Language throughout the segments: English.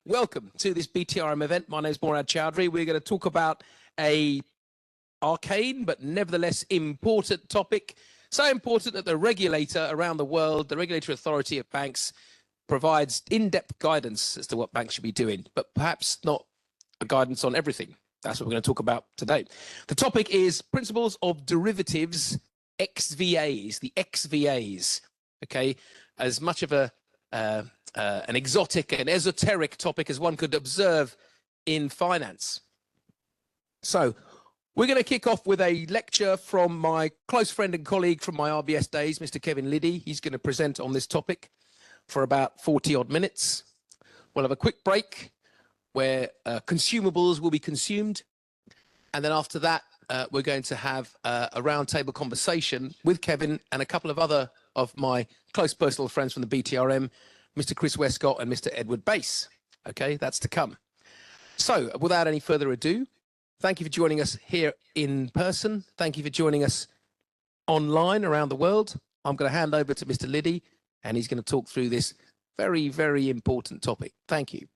Welcome to this BTRM event. My name is Moorad Choudhry. We're going to talk about a arcane but nevertheless important topic. So important that the regulator around the world, the regulatory authority of banks, provides in-depth guidance as to what banks should be doing, but perhaps not a guidance on everything. That's what we're going to talk about today. The topic is principles of derivatives, xVAs, the xVAs. Okay, as much of an exotic and esoteric topic as one could observe in finance. So we're going to kick off with a lecture from my close friend and colleague from my RBS days, Mr. Kevin Liddy. He's going to present on this topic for about 40 odd minutes. We'll have a quick break where consumables will be consumed. And then after that, we're going to have a roundtable conversation with Kevin and a couple of other of my close personal friends from the BTRM, Mr. Chris Westcott and Mr. Edward Bass. Okay, that's to come. So without any further ado, thank you for joining us here in person. Thank you for joining us online around the world. I'm going to hand over to Mr. Liddy, and he's going to talk through this very, very important topic. Thank you.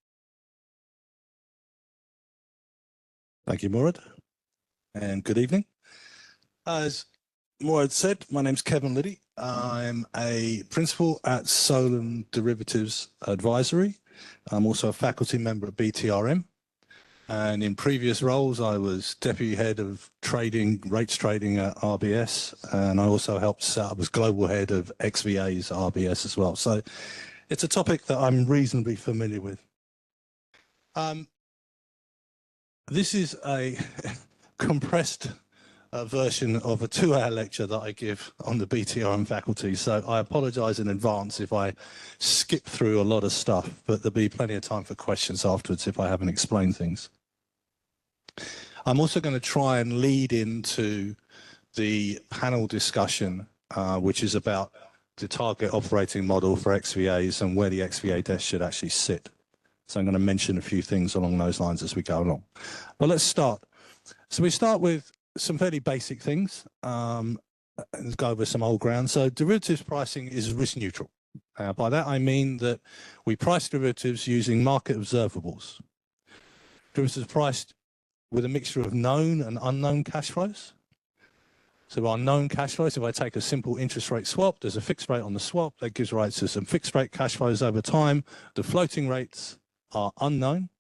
Thank you, Moorad, and good evening. As Moorad said, my name's Kevin Liddy. I'm a principal at Solum Derivatives Advisory. I'm also a faculty member at BTRM. And in previous roles, I was deputy head of trading, rates trading at RBS. And I also helped set up as global head of xVAs at RBS as well. So it's a topic that I'm reasonably familiar with. This is a compressed version of a 2-hour lecture that I give on the BTRM faculty. So I apologize in advance if I skip through a lot of stuff, but there'll be plenty of time for questions afterwards if I haven't explained things. I'm also going to try and lead into the panel discussion, which is about the target operating model for xVAs and where the xVA desk should actually sit. So I'm going to mention a few things along those lines as we go along. But let's start. So we start with some fairly basic things, and go over some old ground. So derivatives pricing is risk neutral. By that I mean that we price derivatives using market observables. Derivatives priced with a mixture of known and unknown cash flows. So our known cash flows, if I take a simple interest rate swap, there's a fixed rate on the swap that gives rise to some fixed rate cash flows over time. The floating rates are unknown.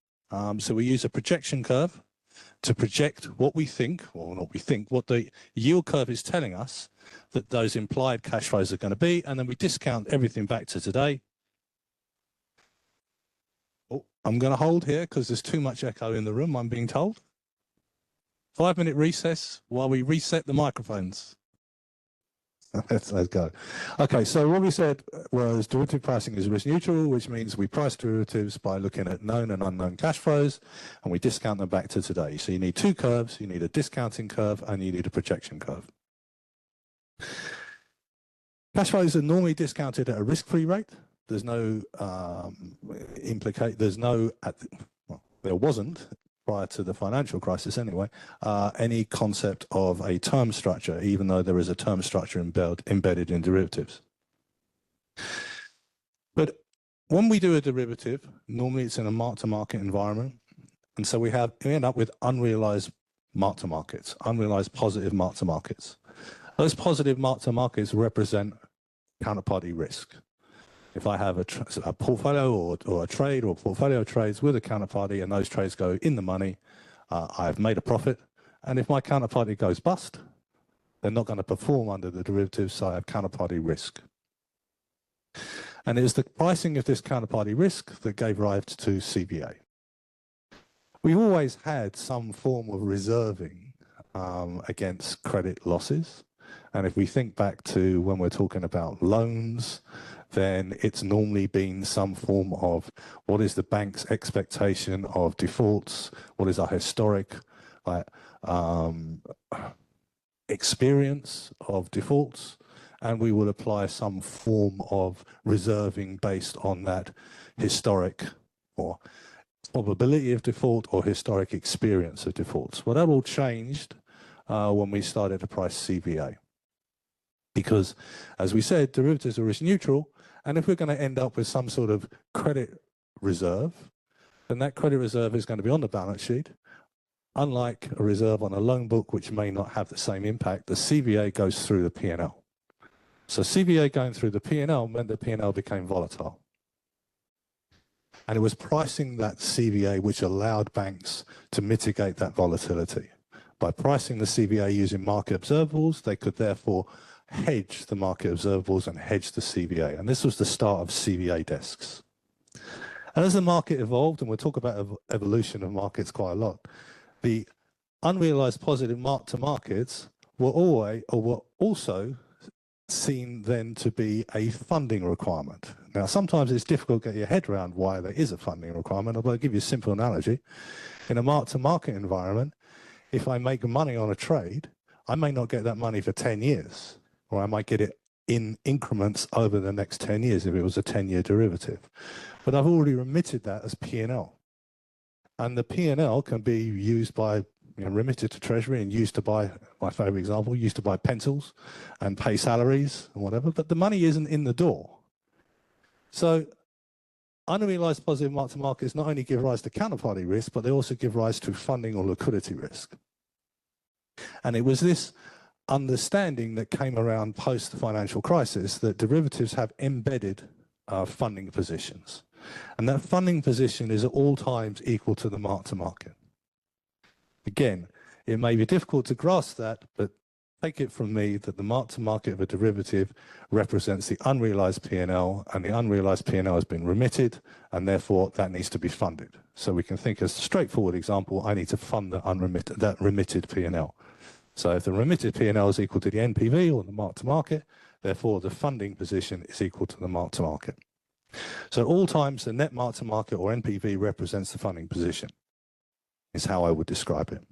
So we use a projection curve to project what we think, or not we think, what the yield curve is telling us that those implied cash flows are going to be, and then we discount everything back to today. Oh, I'm going to hold here because there's too much echo in the room, I'm being told. 5-minute recess while we reset the microphones. Let's go. Okay, so what we said was derivative pricing is risk neutral, which means we price derivatives by looking at known and unknown cash flows, and we discount them back to today. So you need two curves, you need a discounting curve, and you need a projection curve. Cash flows are normally discounted at a risk-free rate. There's no there wasn't, prior to the financial crisis anyway, any concept of a term structure, even though there is a term structure embedded in derivatives. But when we do a derivative, normally it's in a mark-to-market environment. And so we end up with unrealized mark-to-markets, unrealized positive mark-to-markets. Those positive mark-to-markets represent counterparty risk. If I have a portfolio or a trade or portfolio trades with a counterparty and those trades go in the money, I've made a profit. And if my counterparty goes bust, they're not going to perform under the derivatives, so I have counterparty risk. And it was the pricing of this counterparty risk that gave rise to CVA. We've always had some form of reserving against credit losses. And if we think back to when we're talking about loans, then it's normally been some form of what is the bank's expectation of defaults, what is our historic experience of defaults, and we will apply some form of reserving based on that historic or probability of default or historic experience of defaults. Well, that all changed when we started to price CVA. Because, as we said, derivatives are risk neutral, and if we're going to end up with some sort of credit reserve, then that credit reserve is going to be on the balance sheet. Unlike a reserve on a loan book, which may not have the same impact, the CVA goes through the P&L. So CVA going through the P&L meant the P&L became volatile. And it was pricing that CVA which allowed banks to mitigate that volatility. By pricing the CVA using market observables, they could therefore hedge the market observables and hedge the CVA. And this was the start of CVA desks. And as the market evolved, and we'll talk about evolution of markets quite a lot, the unrealized positive mark-to-markets were also seen then to be a funding requirement. Now, sometimes it's difficult to get your head around why there is a funding requirement, but I'll give you a simple analogy. In a mark-to-market environment, if I make money on a trade, I may not get that money for 10 years, or I might get it in increments over the next 10 years if it was a 10-year derivative. But I've already remitted that as P&L. And the P&L can be used by, remitted to Treasury and used to buy, my favorite example, used to buy pencils and pay salaries and whatever, but the money isn't in the door. So unrealized positive mark-to-markets not only give rise to counterparty risk, but they also give rise to funding or liquidity risk. And it was this understanding that came around post the financial crisis that derivatives have embedded funding positions. And that funding position is at all times equal to the mark-to-market. Again, it may be difficult to grasp that, but take it from me that the mark-to-market of a derivative represents the unrealized P&L, and the unrealized P&L has been remitted, and therefore that needs to be funded. So we can think as a straightforward example, I need to fund that remitted P&L. So if the remitted P&L is equal to the NPV or the mark-to-market, therefore the funding position is equal to the mark-to-market. So at all times, the net mark-to-market or NPV represents the funding position, is how I would describe it.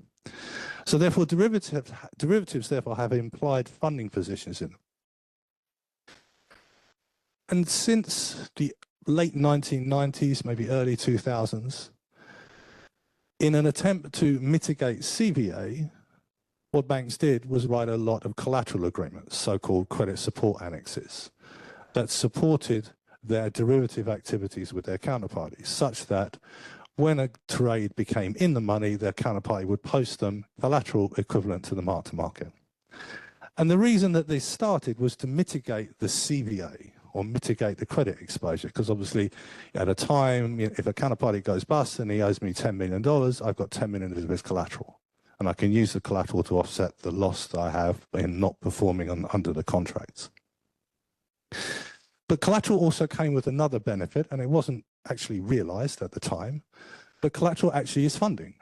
So therefore, derivatives therefore have implied funding positions in them. And since the late 1990s, maybe early 2000s, in an attempt to mitigate CVA, what banks did was write a lot of collateral agreements, so-called credit support annexes, that supported their derivative activities with their counterparties, such that when a trade became in the money, their counterparty would post them collateral equivalent to the mark-to-market. And the reason that this started was to mitigate the CVA, or mitigate the credit exposure, because obviously at a time, if a counterparty goes bust and he owes me $10 million, I've got $10 million of his collateral. And I can use the collateral to offset the loss that I have in not performing under the contracts. But collateral also came with another benefit, and it wasn't actually realized at the time, but collateral actually is funding.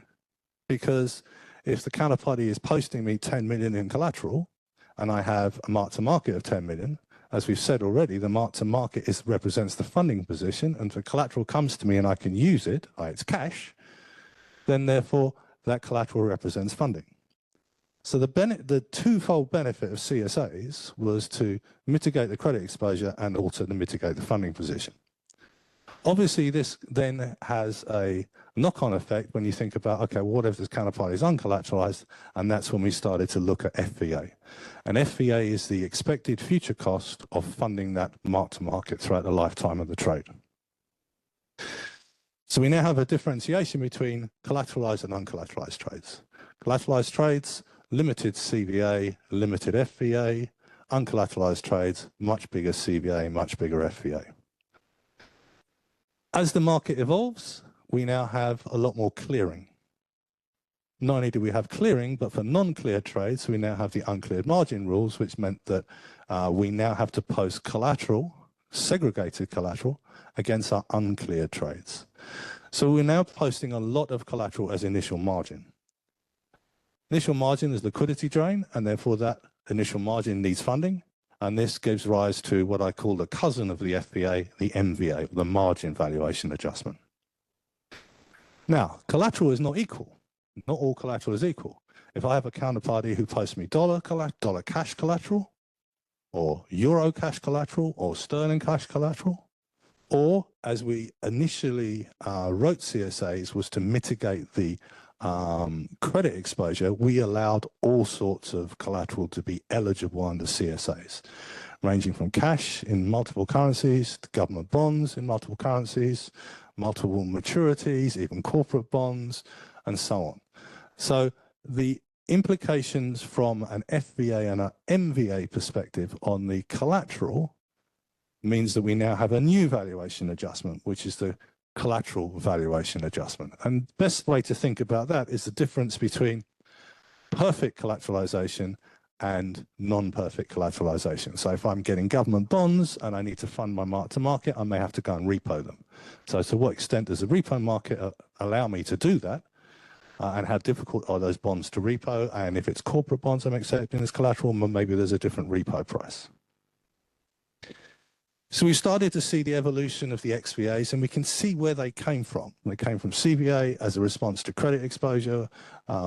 Because if the counterparty is posting me 10 million in collateral, and I have a mark-to-market of 10 million, as we've said already, the mark-to-market represents the funding position, and if the collateral comes to me and I can use it, it's cash, then therefore that collateral represents funding. So the twofold benefit of CSAs was to mitigate the credit exposure and also to mitigate the funding position. Obviously, this then has a knock-on effect when you think about, okay, well, what if this counterparty is uncollateralized? And that's when we started to look at FVA. And FVA is the expected future cost of funding that mark-to-market throughout the lifetime of the trade. So we now have a differentiation between collateralized and uncollateralized trades. Collateralized trades, limited CVA, limited FVA, uncollateralized trades, much bigger CVA, much bigger FVA. As the market evolves, we now have a lot more clearing. Not only do we have clearing, but for non-cleared trades, we now have the uncleared margin rules, which meant that we now have to post collateral, segregated collateral, against our uncleared trades. So we're now posting a lot of collateral as initial margin. Initial margin is liquidity drain, and therefore that initial margin needs funding. And this gives rise to what I call the cousin of the FVA, the MVA, the margin valuation adjustment. Now, collateral is not equal. Not all collateral is equal. If I have a counterparty who posts me dollar cash collateral, or euro cash collateral, or sterling cash collateral, or as we initially wrote CSAs was to mitigate the credit exposure, we allowed all sorts of collateral to be eligible under CSAs. ranging from cash in multiple currencies to government bonds in multiple currencies, multiple maturities, even corporate bonds, and so on. So the implications from an FVA and an MVA perspective on the collateral means that we now have a new valuation adjustment, which is the collateral valuation adjustment. And the best way to think about that is the difference between perfect collateralization and non-perfect collateralization. So if I'm getting government bonds and I need to fund my mark to market, I may have to go and repo them. So to what extent does the repo market allow me to do that? And how difficult are those bonds to repo? And if it's corporate bonds I'm accepting as collateral, maybe there's a different repo price. So we started to see the evolution of the xVAs, and we can see where they came from. They came from CVA as a response to credit exposure.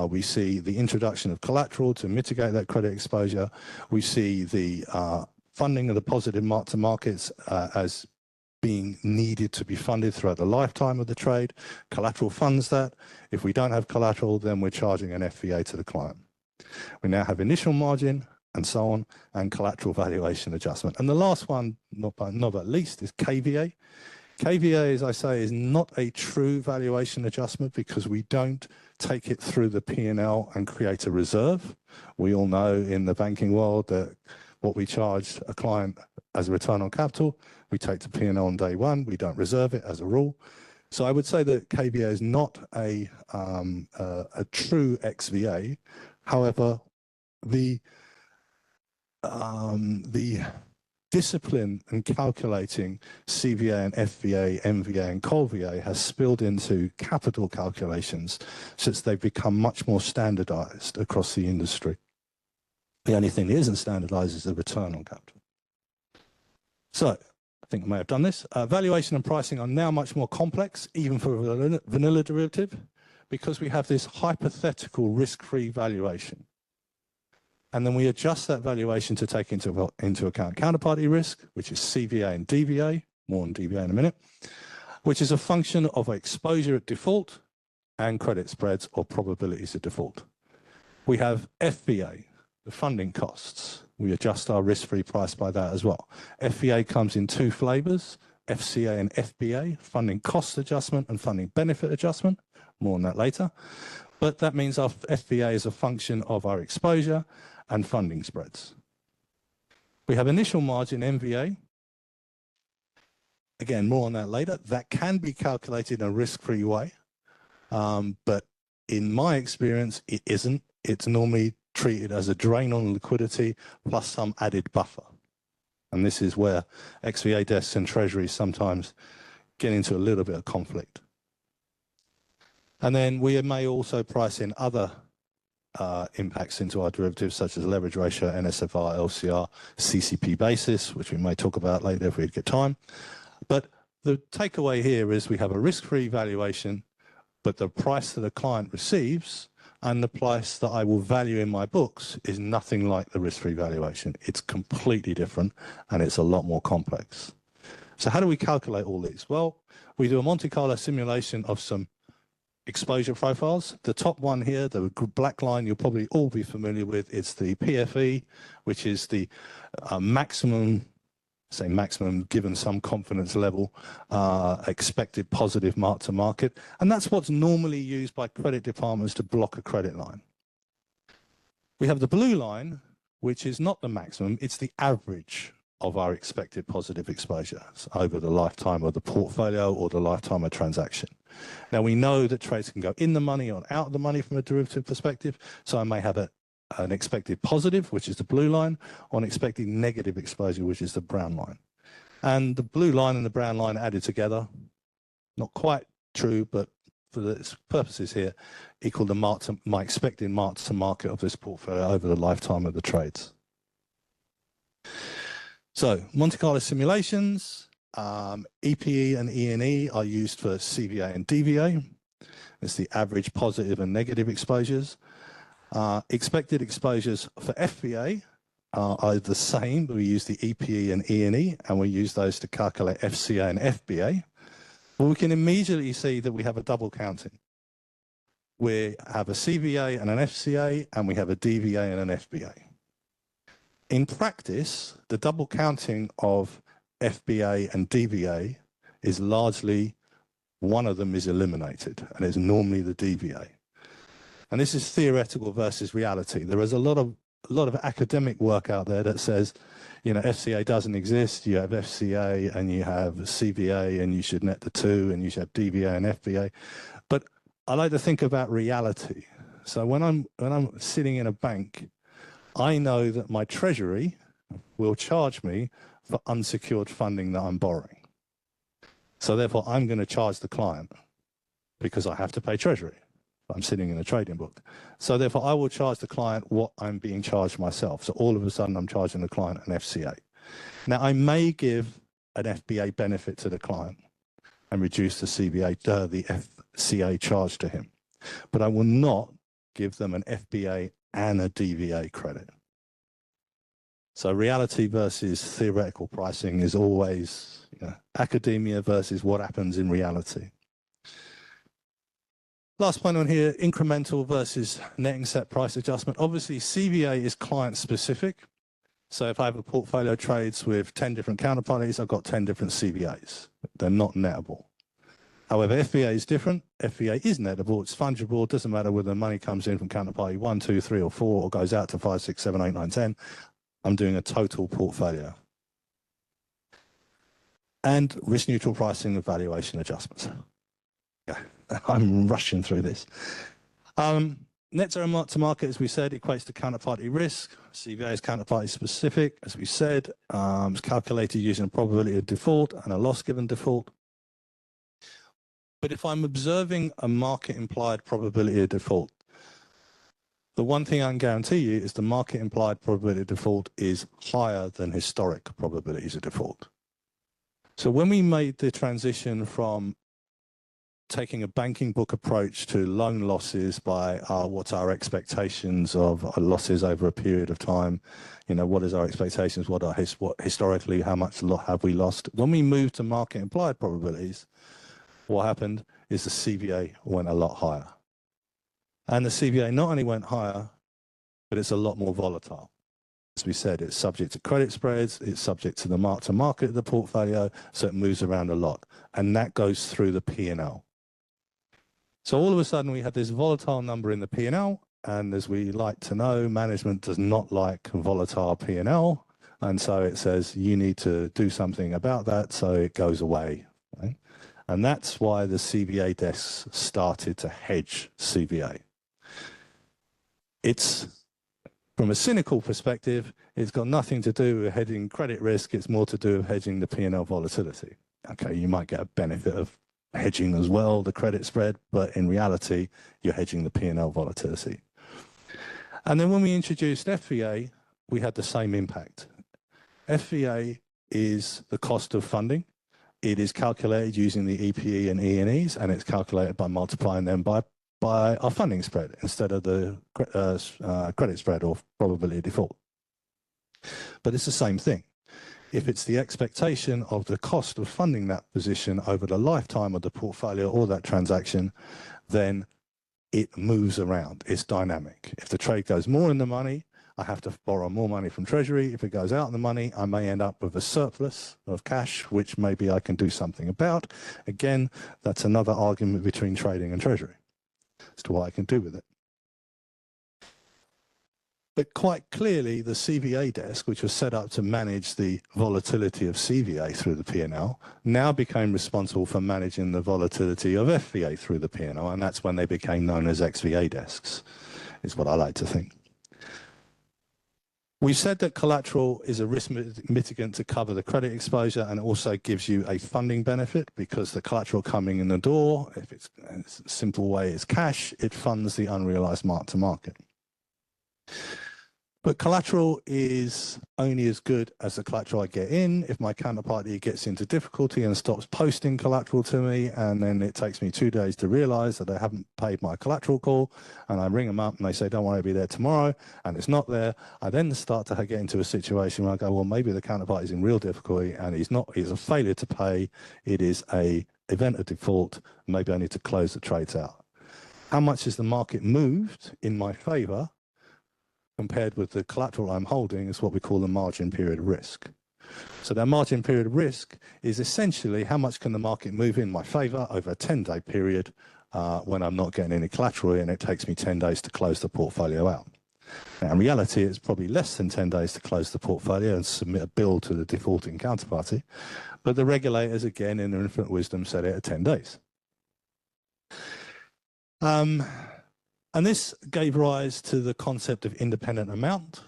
We see the introduction of collateral to mitigate that credit exposure. We see the funding of the positive mark-to-markets as being needed to be funded throughout the lifetime of the trade. Collateral funds that. If we don't have collateral, then we're charging an FVA to the client. We now have initial margin, and so on, and collateral valuation adjustment. And the last one, not but least, is KVA. KVA, as I say, is not a true valuation adjustment because we don't take it through the P&L and create a reserve. We all know in the banking world that what we charge a client as a return on capital, we take to P&L on day one, we don't reserve it as a rule. So I would say that KVA is not a true xVA. However, the discipline in calculating CVA and FVA, MVA and KVA has spilled into capital calculations since they've become much more standardized across the industry. The only thing that isn't standardized is the return on capital. So I think I may have done this. Valuation and pricing are now much more complex, even for a vanilla derivative, because we have this hypothetical risk-free valuation. And then we adjust that valuation to take into account counterparty risk, which is CVA and DVA, more on DVA in a minute, which is a function of exposure at default and credit spreads or probabilities of default. We have FVA, the funding costs. We adjust our risk-free price by that as well. FVA comes in two flavors, FCA and FBA, funding cost adjustment and funding benefit adjustment, more on that later. But that means our FVA is a function of our exposure and funding spreads. We have initial margin MVA. Again, more on that later. That can be calculated in a risk-free way, but in my experience, it isn't. It's normally treated as a drain on liquidity plus some added buffer. And this is where xVA desks and treasuries sometimes get into a little bit of conflict. And then we may also price in other impacts into our derivatives, such as leverage ratio, NSFR, LCR, CCP basis, which we may talk about later if we get time. But the takeaway here is we have a risk-free valuation, but the price that the client receives and the price that I will value in my books is nothing like the risk-free valuation. It's completely different, and it's a lot more complex. So how do we calculate all these? Well, we do a Monte Carlo simulation of some exposure profiles. The top one here, the black line you'll probably all be familiar with, it's the PFE, which is the maximum, say maximum given some confidence level, expected positive mark to market. And that's what's normally used by credit departments to block a credit line. We have the blue line, which is not the maximum, it's the average of our expected positive exposure over the lifetime of the portfolio or the lifetime of transaction. Now, we know that trades can go in the money or out of the money from a derivative perspective, so I may have an expected positive, which is the blue line, or an expected negative exposure, which is the brown line. And the blue line and the brown line added together, not quite true, but for the purposes here, equal my expected mark to market of this portfolio over the lifetime of the trades. So Monte Carlo simulations, EPE and ENE are used for CVA and DVA. It's the average positive and negative exposures. Expected exposures for FVA are the same, but we use the EPE and ENE, and we use those to calculate FCA and FBA. But we can immediately see that we have a double counting. We have a CVA and an FCA, and we have a DVA and an FBA. In practice, the double counting of FVA and DVA is largely one of them is eliminated, and it's normally the DVA. And this is theoretical versus reality. There is a lot of academic work out there that says, you know, FCA doesn't exist. You have FCA and you have CVA, and you should net the two, and you should have DVA and FVA. But I like to think about reality. So when I'm sitting in a bank, I know that my treasury will charge me for unsecured funding that I'm borrowing. So therefore, I'm going to charge the client because I have to pay treasury. I'm sitting in a trading book. So therefore, I will charge the client what I'm being charged myself. So all of a sudden, I'm charging the client an FCA. Now, I may give an FBA benefit to the client and reduce the the FCA charge to him, but I will not give them an FBA and a DVA credit. So reality versus theoretical pricing is always, you know, academia versus what happens in reality. Last point on here, incremental versus netting set price adjustment. Obviously, CVA is client specific. So if I have a portfolio of trades with 10 different counterparties, I've got 10 different CVAs. They're not nettable. However, FVA is different. FVA is nettable. It's fungible. It doesn't matter whether the money comes in from counterparty 1, 2, 3, or 4, or goes out to 5, 6, 7, 8, 9, 10. I'm doing a total portfolio. And risk neutral pricing with valuation adjustments. Yeah, I'm rushing through this. Net zero mark to market, as we said, equates to counterparty risk. CVA is counterparty specific, as we said. It's calculated using a probability of default and a loss given default. But if I'm observing a market implied probability of default, the one thing I can guarantee you is the market implied probability of default is higher than historic probabilities of default. So when we made the transition from taking a banking book approach to loan losses by what's our expectations of losses over a period of time, you know, what is our expectations, what historically, how much have we lost? When we moved to market implied probabilities, what happened is the CVA went a lot higher. And the CVA not only went higher, but it's a lot more volatile. As we said, it's subject to credit spreads, it's subject to the mark to market of the portfolio, so it moves around a lot. And that goes through the P&L. So all of a sudden we had this volatile number in the P&L, and as we like to know, management does not like volatile P&L, and so it says you need to do something about that, so it goes away. Right? And that's why the CVA desks started to hedge CVA. It's, from a cynical perspective, it's got nothing to do with hedging credit risk, it's more to do with hedging the P&L volatility. Okay, you might get a benefit of hedging as well, the credit spread, but in reality, you're hedging the P&L volatility. And then when we introduced FVA, we had the same impact. FVA is the cost of funding. It is calculated using the EPE and E&Es, and it's calculated by multiplying them by our funding spread instead of the credit spread or probability of default. But it's the same thing. If it's the expectation of the cost of funding that position over the lifetime of the portfolio or that transaction, then it moves around. It's dynamic. If the trade goes more in the money, I have to borrow more money from Treasury. If it goes out in the money, I may end up with a surplus of cash, which maybe I can do something about. Again, that's another argument between trading and Treasury as to what I can do with it. But quite clearly, the CVA desk, which was set up to manage the volatility of CVA through the P&L, now became responsible for managing the volatility of FVA through the P&L, and that's when they became known as xVA desks, is what I like to think. We've said that collateral is a risk mitigant to cover the credit exposure, and also gives you a funding benefit because the collateral coming in the door, if it's a simple way, is cash, it funds the unrealized mark to market. But collateral is only as good as the collateral I get in. If my counterparty gets into difficulty and stops posting collateral to me, and then it takes me 2 days to realize that they haven't paid my collateral call, and I ring them up and they say, don't worry, I'll be there tomorrow, and it's not there, I then start to get into a situation where I go, well, maybe the counterparty is in real difficulty and he's a failure to pay, it is an event of default, maybe I need to close the trades out. How much has the market moved in my favor? compared with the collateral I'm holding is what we call the margin period of risk. So that margin period of risk is essentially how much can the market move in my favor over a 10-day period when I'm not getting any collateral and it takes me 10 days to close the portfolio out. Now, in reality, it's probably less than 10 days to close the portfolio and submit a bill to the defaulting counterparty. But the regulators, again, in their infinite wisdom, set it at 10 days. And this gave rise to the concept of independent amount,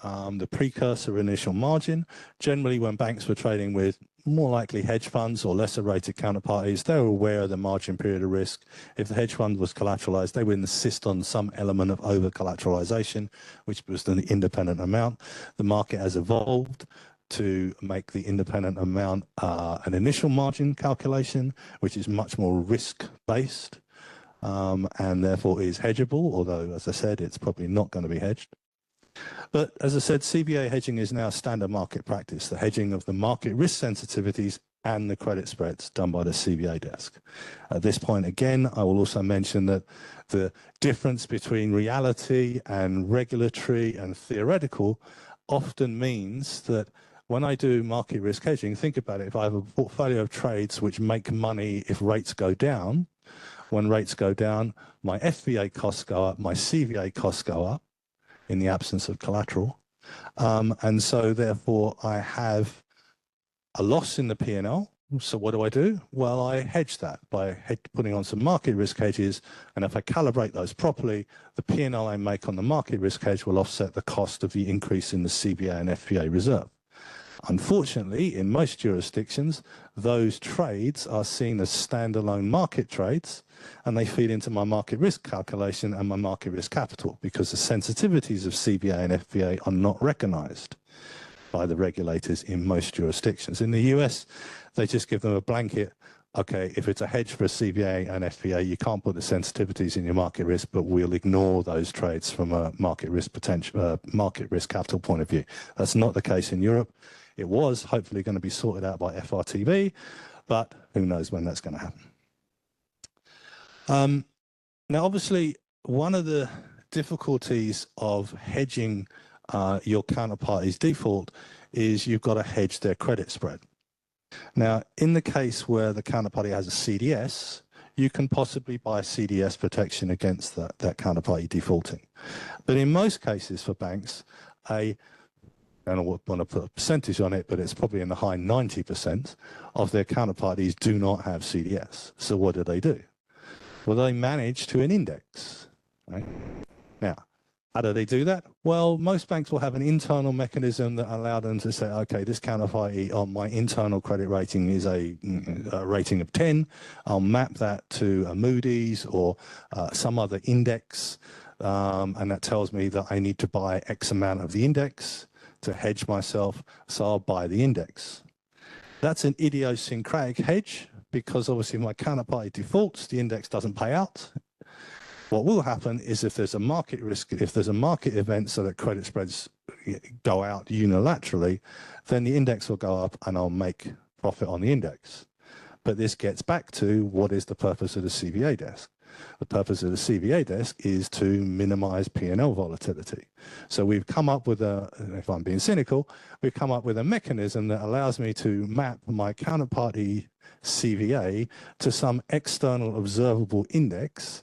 the precursor initial margin. Generally, when banks were trading with more likely hedge funds or lesser rated counterparties, they were aware of the margin period of risk. If the hedge fund was collateralized, they would insist on some element of over collateralization, which was the independent amount. The market has evolved to make the independent amount an initial margin calculation, which is much more risk based and therefore is hedgeable, although, as I said, it's probably not going to be hedged. But as I said, CVA hedging is now standard market practice, the hedging of the market risk sensitivities and the credit spreads done by the CVA desk. At this point, again, I will also mention that the difference between reality and regulatory and theoretical often means that when I do market risk hedging, think about it, if I have a portfolio of trades which make money if rates go down, when rates go down, my FVA costs go up, my CVA costs go up, in the absence of collateral. And so therefore I have a loss in the P&L. So what do? Well, I hedge that by putting on some market risk hedges. And if I calibrate those properly, the P&L I make on the market risk hedge will offset the cost of the increase in the CVA and FVA reserve. Unfortunately, in most jurisdictions, those trades are seen as standalone market trades, and they feed into my market risk calculation and my market risk capital because the sensitivities of CVA and FVA are not recognized by the regulators in most jurisdictions. In the US, they just give them a blanket, okay, if it's a hedge for a CVA and FVA, you can't put the sensitivities in your market risk, but we'll ignore those trades from a market risk potential, market risk capital point of view. That's not the case in Europe. It was hopefully going to be sorted out by FRTB, but who knows when that's going to happen. Now, obviously, one of the difficulties of hedging your counterparty's default is you've got to hedge their credit spread. Now, in the case where the counterparty has a CDS, you can possibly buy CDS protection against that counterparty defaulting. But in most cases for banks, I don't want to put a percentage on it, but it's probably in the high 90% of their counterparties do not have CDS. So what do? Well, they manage to an index. Right? Now, how do they do that? Well, most banks will have an internal mechanism that allow them to say, okay, this counterparty on my internal credit rating is a rating of 10. I'll map that to a Moody's or some other index, and that tells me that I need to buy X amount of the index to hedge myself, so I'll buy the index. That's an idiosyncratic hedge because obviously my counterparty defaults, the index doesn't pay out. What will happen is if there's a market risk, if there's a market event so that credit spreads go out unilaterally, then the index will go up and I'll make profit on the index. But this gets back to what is the purpose of the CVA desk. The purpose of the CVA desk is to minimize P&L volatility. So we've come up with if I'm being cynical, we've come up with a mechanism that allows me to map my counterparty CVA to some external observable index,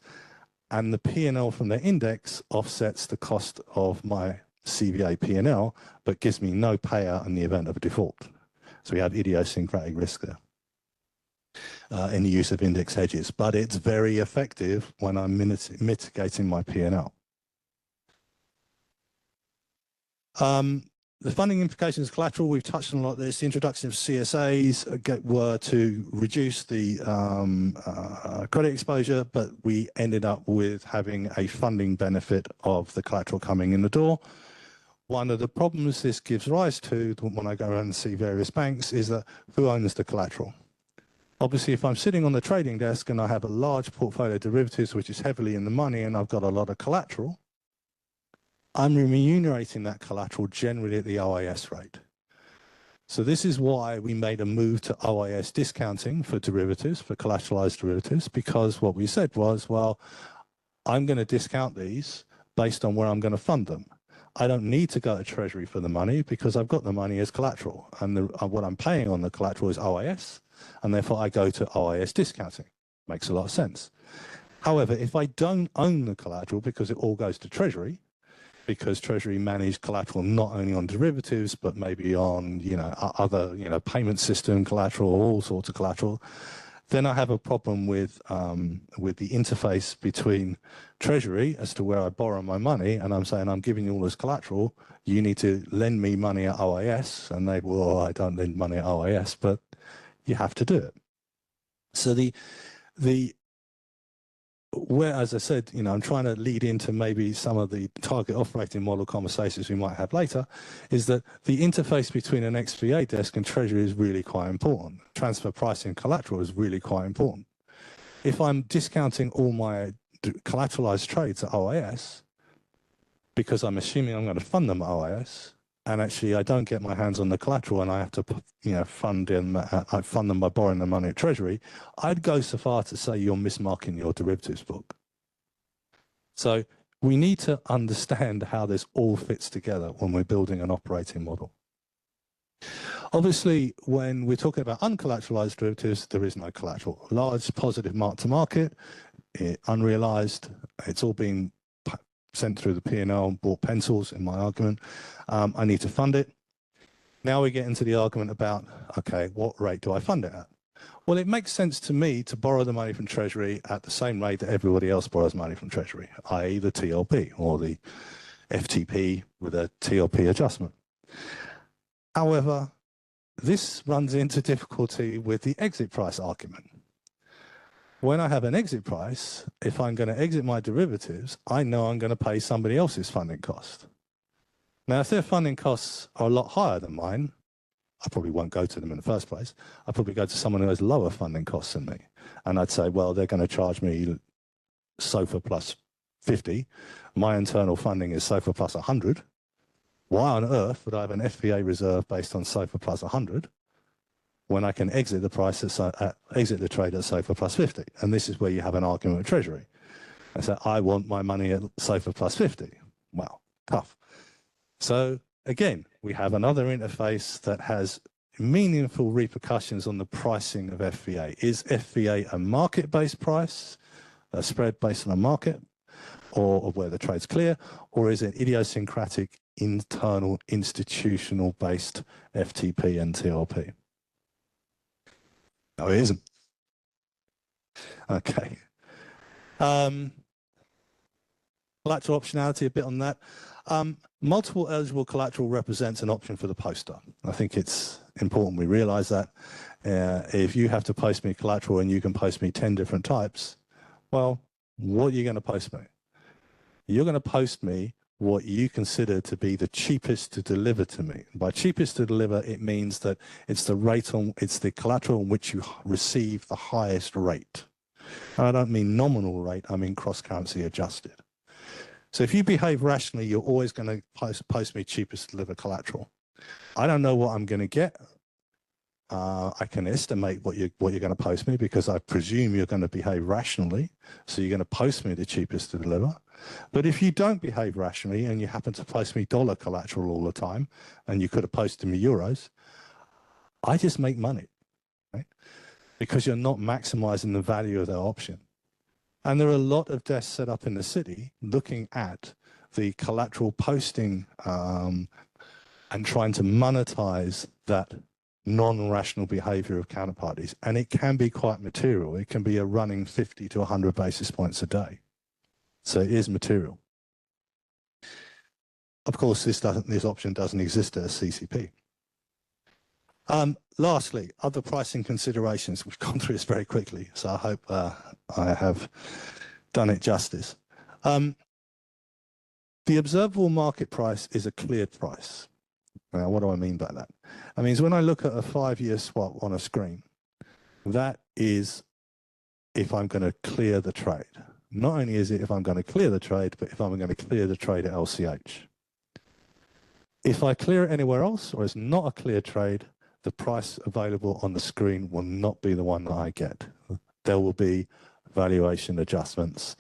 and the P&L from the index offsets the cost of my CVA P&L, but gives me no payout in the event of a default. So we have idiosyncratic risk there. In the use of index hedges, but it's very effective when I'm mitigating my P&L. The funding implications of collateral, we've touched on a lot of this. The introduction of CSAs were to reduce the credit exposure, but we ended up with having a funding benefit of the collateral coming in the door. One of the problems this gives rise to when I go around and see various banks is that who owns the collateral? Obviously, if I'm sitting on the trading desk and I have a large portfolio of derivatives, which is heavily in the money, and I've got a lot of collateral, I'm remunerating that collateral generally at the OIS rate. So this is why we made a move to OIS discounting for derivatives, for collateralized derivatives, because what we said was, well, I'm going to discount these based on where I'm going to fund them. I don't need to go to Treasury for the money because I've got the money as collateral, and what I'm paying on the collateral is OIS, and therefore I go to OIS discounting. Makes a lot of sense. However, if I don't own the collateral because it all goes to Treasury, because Treasury manage collateral not only on derivatives but maybe on other payment system collateral, all sorts of collateral, then I have a problem with the interface between Treasury as to where I borrow my money, and I'm saying I'm giving you all this collateral. You need to lend me money at OIS, and they will. Oh, I don't lend money at OIS, but you have to do it. So where, as I said, I'm trying to lead into maybe some of the target operating model conversations we might have later, is that the interface between an xVA desk and Treasury is really quite important. Transfer pricing collateral is really quite important. If I'm discounting all my collateralized trades at OIS, because I'm assuming I'm going to fund them at OIS, and actually I don't get my hands on the collateral and I have to fund them by borrowing the money at Treasury, I'd go so far to say you're mismarking your derivatives book. So we need to understand how this all fits together when we're building an operating model. Obviously, when we're talking about uncollateralized derivatives, there is no collateral. Large positive mark to market, unrealized, it's all been sent through the P&L and bought pencils in my argument. I need to fund it. Now we get into the argument about, okay, what rate do I fund it at? Well, it makes sense to me to borrow the money from Treasury at the same rate that everybody else borrows money from Treasury, i.e. the TLP or the FTP with a TLP adjustment. However, this runs into difficulty with the exit price argument. When I have an exit price, if I'm going to exit my derivatives, I know I'm going to pay somebody else's funding cost. Now, if their funding costs are a lot higher than mine, I probably won't go to them in the first place. I'll probably go to someone who has lower funding costs than me. And I'd say, well, they're going to charge me SOFR plus 50. My internal funding is SOFR plus 100. Why on earth would I have an FVA reserve based on SOFR plus 100? When I can exit the price exit the trade at SOFR plus 50. And this is where you have an argument with Treasury. I say, I want my money at SOFR plus 50. Well, tough. So again, we have another interface that has meaningful repercussions on the pricing of FVA. Is FVA a market-based price, a spread based on a market, or where the trade's clear, or is it idiosyncratic, internal, institutional-based FTP and TLP? No, it isn't. Okay. Collateral optionality, a bit on that. Multiple eligible collateral represents an option for the poster. I think it's important we realize that. If you have to post me collateral and you can post me 10 different types, well, what are you going to post me? You're going to post me what you consider to be the cheapest to deliver to me. By cheapest to deliver, it means that it's the collateral on which you receive the highest rate. And I don't mean nominal rate, I mean cross-currency adjusted. So if you behave rationally, you're always going to post me cheapest to deliver collateral. I don't know what I'm going to get. I can estimate what you're going to post me because I presume you're going to behave rationally. So you're going to post me the cheapest to deliver. But if you don't behave rationally and you happen to post me dollar collateral all the time, and you could have posted me euros, I just make money, right? Because you're not maximizing the value of that option. And there are a lot of desks set up in the city looking at the collateral posting and trying to monetize that non-rational behavior of counterparties. And it can be quite material. It can be a running 50 to 100 basis points a day. So it is material. Of course, this option doesn't exist at a CCP. Lastly, other pricing considerations. We've gone through this very quickly, so I hope I have done it justice. The observable market price is a cleared price. Now, what do I mean by that? That means when I look at a 5-year swap on a screen, that is if I'm going to clear the trade. Not only is it if I'm going to clear the trade, but if I'm going to clear the trade at LCH. If I clear it anywhere else, or it's not a clear trade, the price available on the screen will not be the one that I get. There will be valuation adjustments,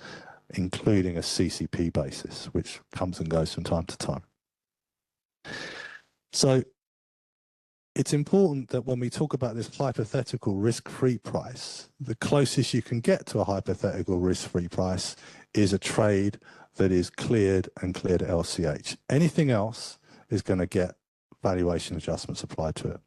including a CCP basis, which comes and goes from time to time. So it's important that when we talk about this hypothetical risk-free price, the closest you can get to a hypothetical risk-free price is a trade that is cleared and cleared at LCH. Anything else is going to get valuation adjustments applied to it.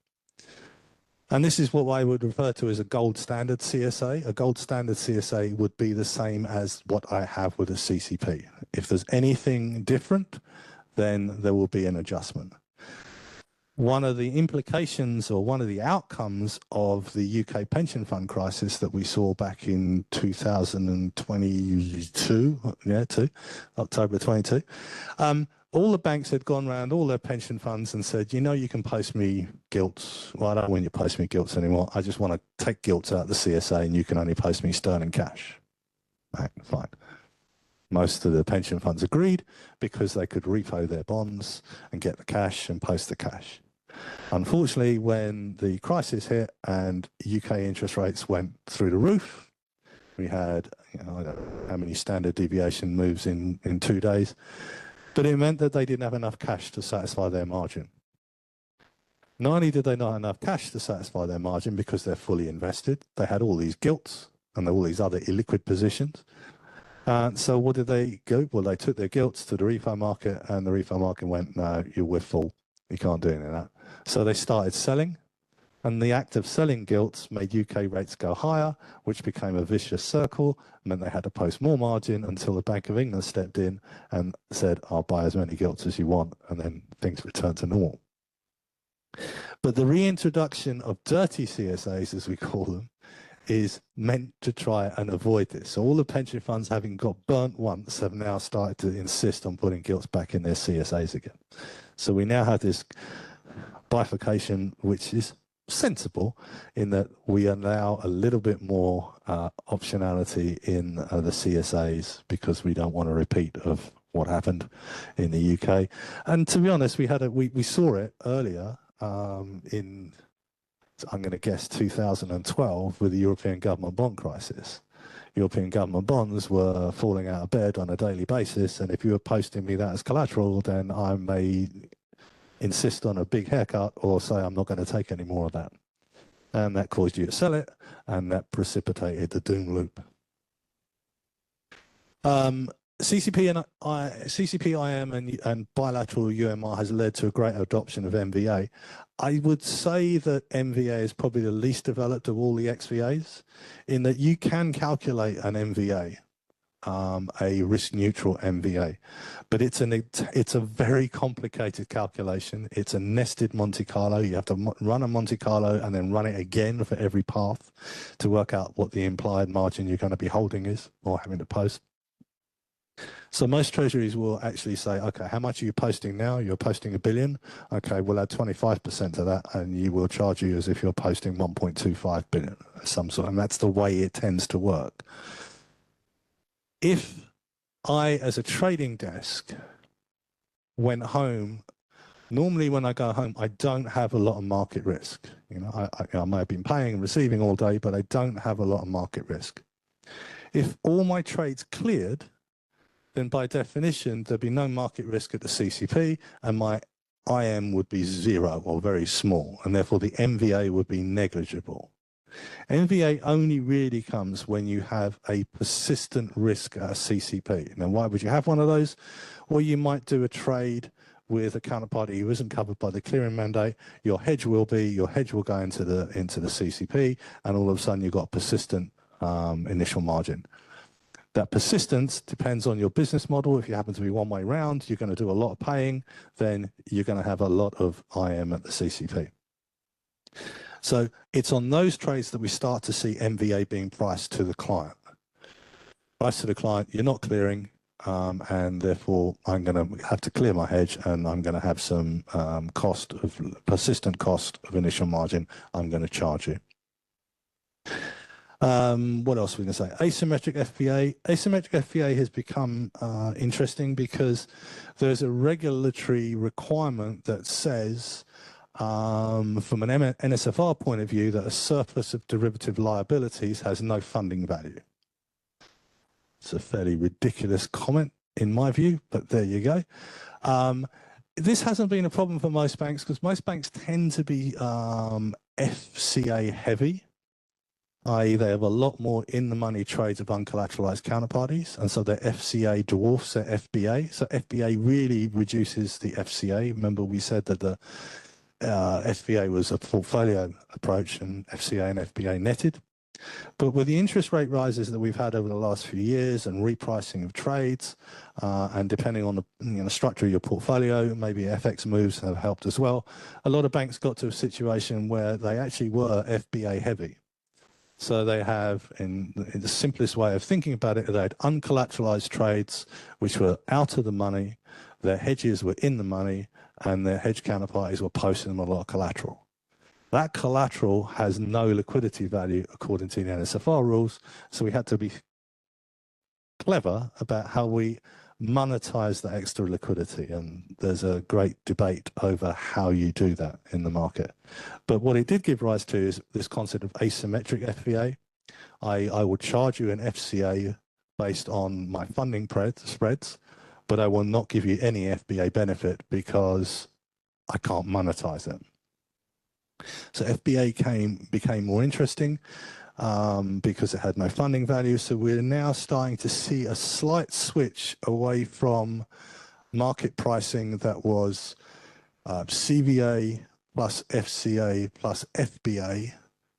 And this is what I would refer to as a gold standard CSA. A gold standard CSA would be the same as what I have with a CCP. If there's anything different, then there will be an adjustment. One of the implications or one of the outcomes of the UK pension fund crisis that we saw back in 2022, October 22, all the banks had gone around all their pension funds and said, you know, you can post me gilts. Well, I don't want you to post me gilts anymore. I just want to take gilts out of the CSA and you can only post me sterling cash. Right, fine. Most of the pension funds agreed because they could repo their bonds and get the cash and post the cash. Unfortunately, when the crisis hit and UK interest rates went through the roof, we had, I don't know how many standard deviation moves in 2 days, but it meant that they didn't have enough cash to satisfy their margin. Not only did they not have enough cash to satisfy their margin because they're fully invested, they had all these gilts and all these other illiquid positions. So what did they go? Well, they took their gilts to the repo market and the repo market went, no, we're full. You can't do any of that. So they started selling, and the act of selling gilts made UK rates go higher, which became a vicious circle, meant they had to post more margin until the Bank of England stepped in and said, I'll buy as many gilts as you want, and then things returned to normal. But the reintroduction of dirty CSAs, as we call them, is meant to try and avoid this. So all the pension funds, having got burnt once, have now started to insist on putting gilts back in their CSAs again. So we now have this bifurcation, which is sensible in that we allow a little bit more optionality in the CSAs because we don't want a repeat of what happened in the UK. And to be honest, we saw it earlier in, I'm going to guess, 2012 with the European government bond crisis. European government bonds were falling out of bed on a daily basis, and if you were posting me that as collateral, then I may insist on a big haircut or say I'm not going to take any more of that. And that caused you to sell it, and that precipitated the doom loop. CCP, IM and bilateral UMR has led to a great adoption of MVA. I would say that MVA is probably the least developed of all the xVAs, in that you can calculate an MVA, a risk-neutral MVA, but it's a very complicated calculation. It's a nested Monte Carlo. You have to run a Monte Carlo and then run it again for every path to work out what the implied margin you're going to be holding is or having to post. So most treasuries will actually say, okay, how much are you posting now? You're posting $1 billion. Okay, we'll add 25% to that, and you will charge you as if you're posting 1.25 billion, some sort. And that's the way it tends to work. If I, as a trading desk, went home, normally when I go home, I don't have a lot of market risk. You know, I might have been paying and receiving all day, but I don't have a lot of market risk. If all my trades cleared, then by definition, there'd be no market risk at the CCP, and my IM would be zero or very small, and therefore the MVA would be negligible. MVA only really comes when you have a persistent risk at a CCP. Now, why would you have one of those? Well, you might do a trade with a counterparty who isn't covered by the clearing mandate. Your hedge will go into the CCP, and all of a sudden you've got a persistent initial margin. That persistence depends on your business model. If you happen to be one way round, you're going to do a lot of paying, then you're going to have a lot of IM at the CCP. So it's on those trades that we start to see MVA being priced to the client. Price to the client, you're not clearing, and therefore I'm going to have to clear my hedge, and I'm going to have some persistent cost of initial margin I'm going to charge you. What else are we going to say? Asymmetric FVA. Asymmetric FVA has become interesting because there's a regulatory requirement that says, from an NSFR point of view, that a surplus of derivative liabilities has no funding value. It's a fairly ridiculous comment in my view, but there you go. this hasn't been a problem for most banks because most banks tend to be FCA heavy, i.e. they have a lot more in-the-money trades of uncollateralized counterparties, and so their FCA dwarfs their FBA. So FBA really reduces the FCA. Remember we said that the FVA was a portfolio approach and FCA and FBA netted. But with the interest rate rises that we've had over the last few years and repricing of trades, and depending on the structure of your portfolio, maybe FX moves have helped as well. A lot of banks got to a situation where they actually were FBA heavy. So they have, in the simplest way of thinking about it, they had uncollateralized trades which were out of the money, their hedges were in the money, and their hedge counterparties were posting them a lot of collateral. That collateral has no liquidity value according to the NSFR rules, so we had to be clever about how we monetize that extra liquidity, and there's a great debate over how you do that in the market. But what it did give rise to is this concept of asymmetric FVA. I will charge you an FCA based on my funding spreads, but I will not give you any FBA benefit because I can't monetize it. So FBA became more interesting because it had no funding value. So we're now starting to see a slight switch away from market pricing that was CVA plus FCA plus FBA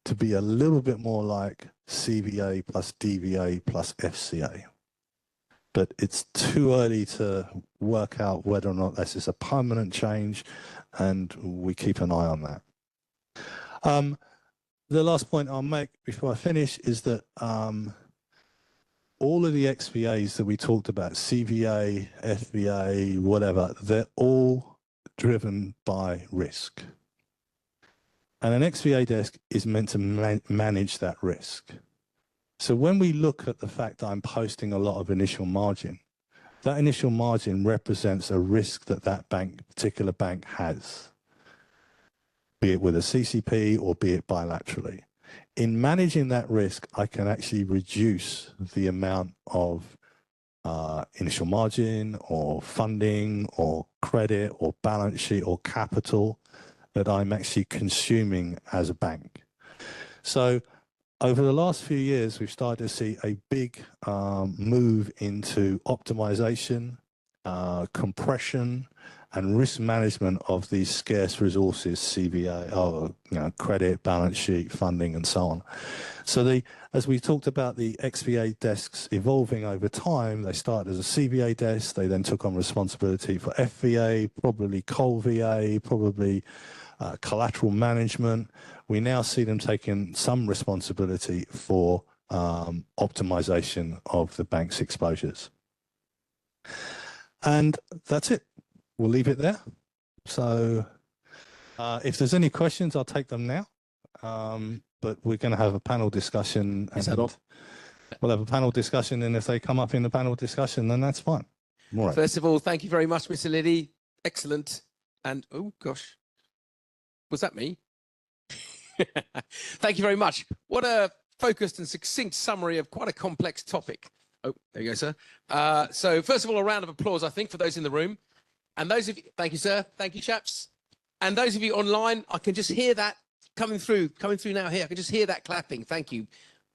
to be a little bit more like CVA plus DVA plus FCA. But it's too early to work out whether or not this is a permanent change, and we keep an eye on that. The last point I'll make before I finish is that all of the xVAs that we talked about, CVA, FVA, whatever, they're all driven by risk. And an xVA desk is meant to manage that risk. So when we look at the fact that I'm posting a lot of initial margin, that initial margin represents a risk that that particular bank has, be it with a CCP or be it bilaterally. In managing that risk, I can actually reduce the amount of initial margin or funding or credit or balance sheet or capital that I'm actually consuming as a bank. So over the last few years, we've started to see a big move into optimization, compression, and risk management of these scarce resources, CVA, credit, balance sheet, funding, and so on. So as we talked about the xVA desks evolving over time, they started as a CVA desk, they then took on responsibility for FVA, probably KVA, probably collateral management. We now see them taking some responsibility for optimization of the bank's exposures. And that's it. We'll leave it there. So if there's any questions, I'll take them now. But we're going to have a panel discussion. Is that all? We'll have a panel discussion, and if they come up in the panel discussion, then that's fine. Moorad. First of all, thank you very much, Mr. Liddy. Excellent. And, oh, gosh. Was that me? Thank you very much. What a focused and succinct summary of quite a complex topic. Oh, there you go, sir. So first of all, a round of applause, I think, for those in the room. And those of you, thank you, sir. Thank you, chaps. And those of you online, I can just hear that coming through now here. I can just hear that clapping. Thank you.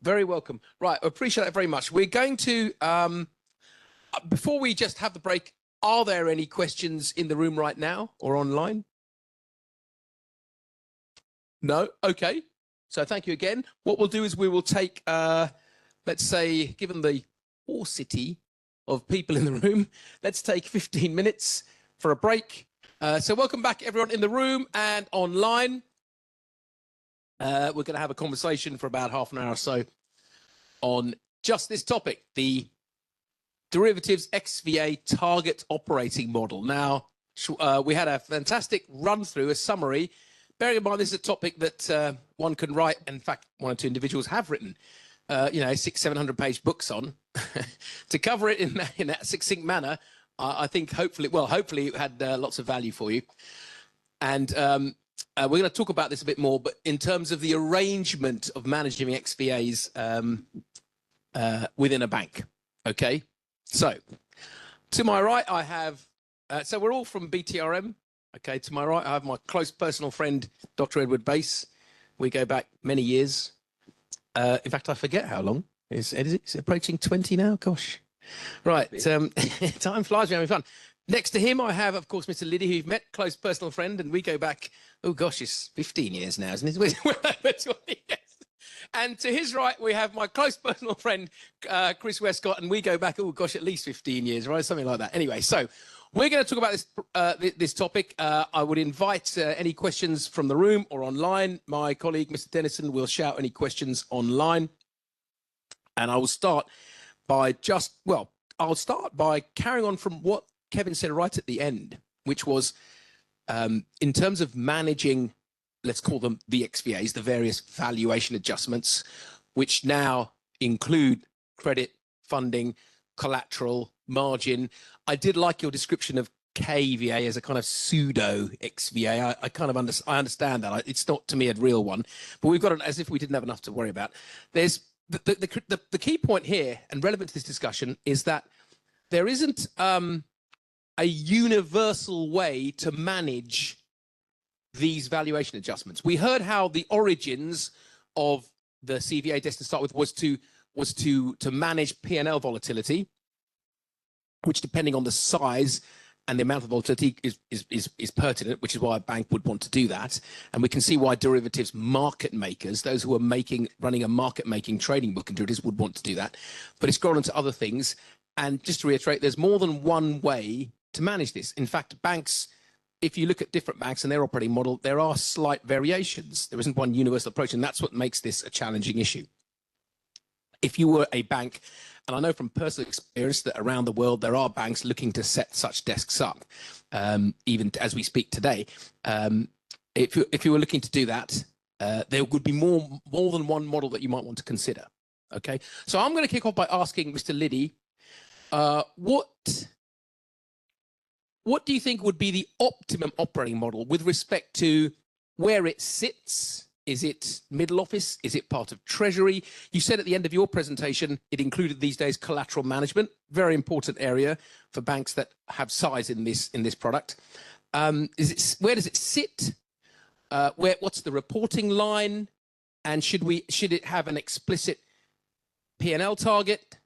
Very welcome. Right, I appreciate that very much. We're going to, before we just have the break, are there any questions in the room right now or online? No? Okay. So thank you again. What we'll do is we will take, let's say, given the paucity of people in the room, let's take 15 minutes for a break. So welcome back, everyone in the room and online. We're going to have a conversation for about half an hour or so on just this topic, the derivatives xVA target operating model. Now, we had a fantastic run through, a summary. Bearing in mind, this is a topic that one can write, in fact, one or two individuals have written, 600-700-page books on. To cover it in that succinct manner, I think hopefully it had lots of value for you. And we're going to talk about this a bit more, but in terms of the arrangement of managing xVAs within a bank. Okay, so to my right, I have So we're all from BTRM. Okay, to my right, I have my close personal friend, Dr. Edward Bass. We go back many years. In fact, I forget how long. Is it approaching 20 now? Gosh. Right. Time flies, we're having fun. Next to him, I have, of course, Mr. Liddy, who you've met, close personal friend, and we go back, oh gosh, it's 15 years now, isn't it? We're over 20 years. And to his right, we have my close personal friend, Chris Westcott, and we go back, oh gosh, at least 15 years, right? Something like that. Anyway, so we're going to talk about this topic. I would invite any questions from the room or online. My colleague, Mr. Dennison, will shout any questions online. And I will start by I'll start by carrying on from what Kevin said right at the end, which was in terms of managing, let's call them the xVAs, the various valuation adjustments, which now include credit, funding, collateral, margin. I did like your description of KVA as a kind of pseudo xVA. I understand that. It's not to me a real one, but we've got it as if we didn't have enough to worry about. There's the key point here and relevant to this discussion is that there isn't a universal way to manage these valuation adjustments. We heard how the origins of the CVA desk to start with was to manage P&L volatility, which depending on the size and the amount of volatility is pertinent, which is why a bank would want to do that. And we can see why derivatives market makers, those who are running a market making trading book in derivatives, would want to do that. But it's gone into other things. And just to reiterate, there's more than one way to manage this. In fact, banks, if you look at different banks and their operating model, there are slight variations. There isn't one universal approach, and that's what makes this a challenging issue. If you were a bank, and I know from personal experience that around the world there are banks looking to set such desks up, even as we speak today. If you were looking to do that, there would be more than one model that you might want to consider. Okay, so I'm going to kick off by asking Mr. Liddy, what do you think would be the optimum operating model with respect to where it sits? Is it middle office? Is it part of treasury? You said at the end of your presentation, it included these days collateral management, very important area for banks that have size in this product. Where does it sit? What's the reporting line? And should it have an explicit P&L target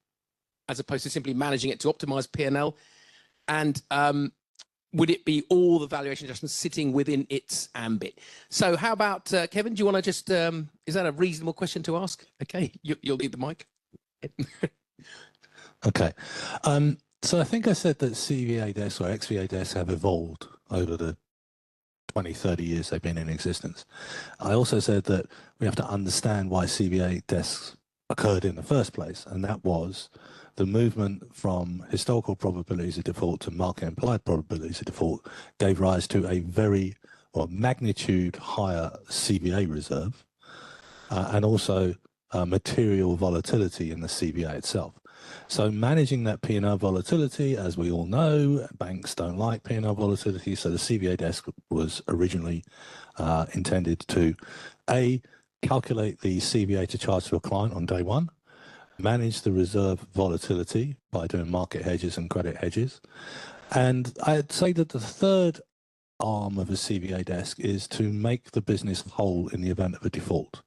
as opposed to simply managing it to optimize P&L? And would it be all the valuation adjustments sitting within its ambit? So how about, Kevin, do you want to just, is that a reasonable question to ask? Okay, you'll need the mic. Okay. So I think I said that CVA desks or xVA desks have evolved over the 20, 30 years they've been in existence. I also said that we have to understand why CVA desks occurred in the first place, and that was the movement from historical probabilities of default to market implied probabilities of default gave rise to a magnitude higher CVA reserve and also material volatility in the CVA itself. So managing that P&L volatility, as we all know, banks don't like P&L volatility, so the CVA desk was originally intended to calculate the CVA to charge to a client on day one, manage the reserve volatility by doing market hedges and credit hedges. And I'd say that the third arm of a CVA desk is to make the business whole in the event of a default.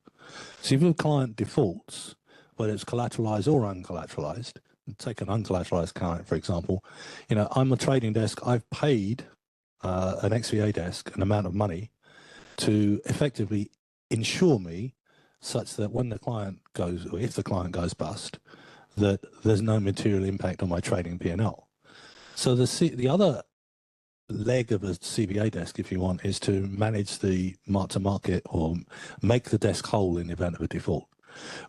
So if a client defaults, whether it's collateralized or uncollateralized, take an uncollateralized client, for example, I'm a trading desk, I've paid an xVA desk an amount of money to effectively insure me such that when the client goes, or if the client goes bust, that there's no material impact on my trading P&L. So the other leg of a CVA desk, if you want, is to manage the mark-to-market or make the desk whole in the event of a default.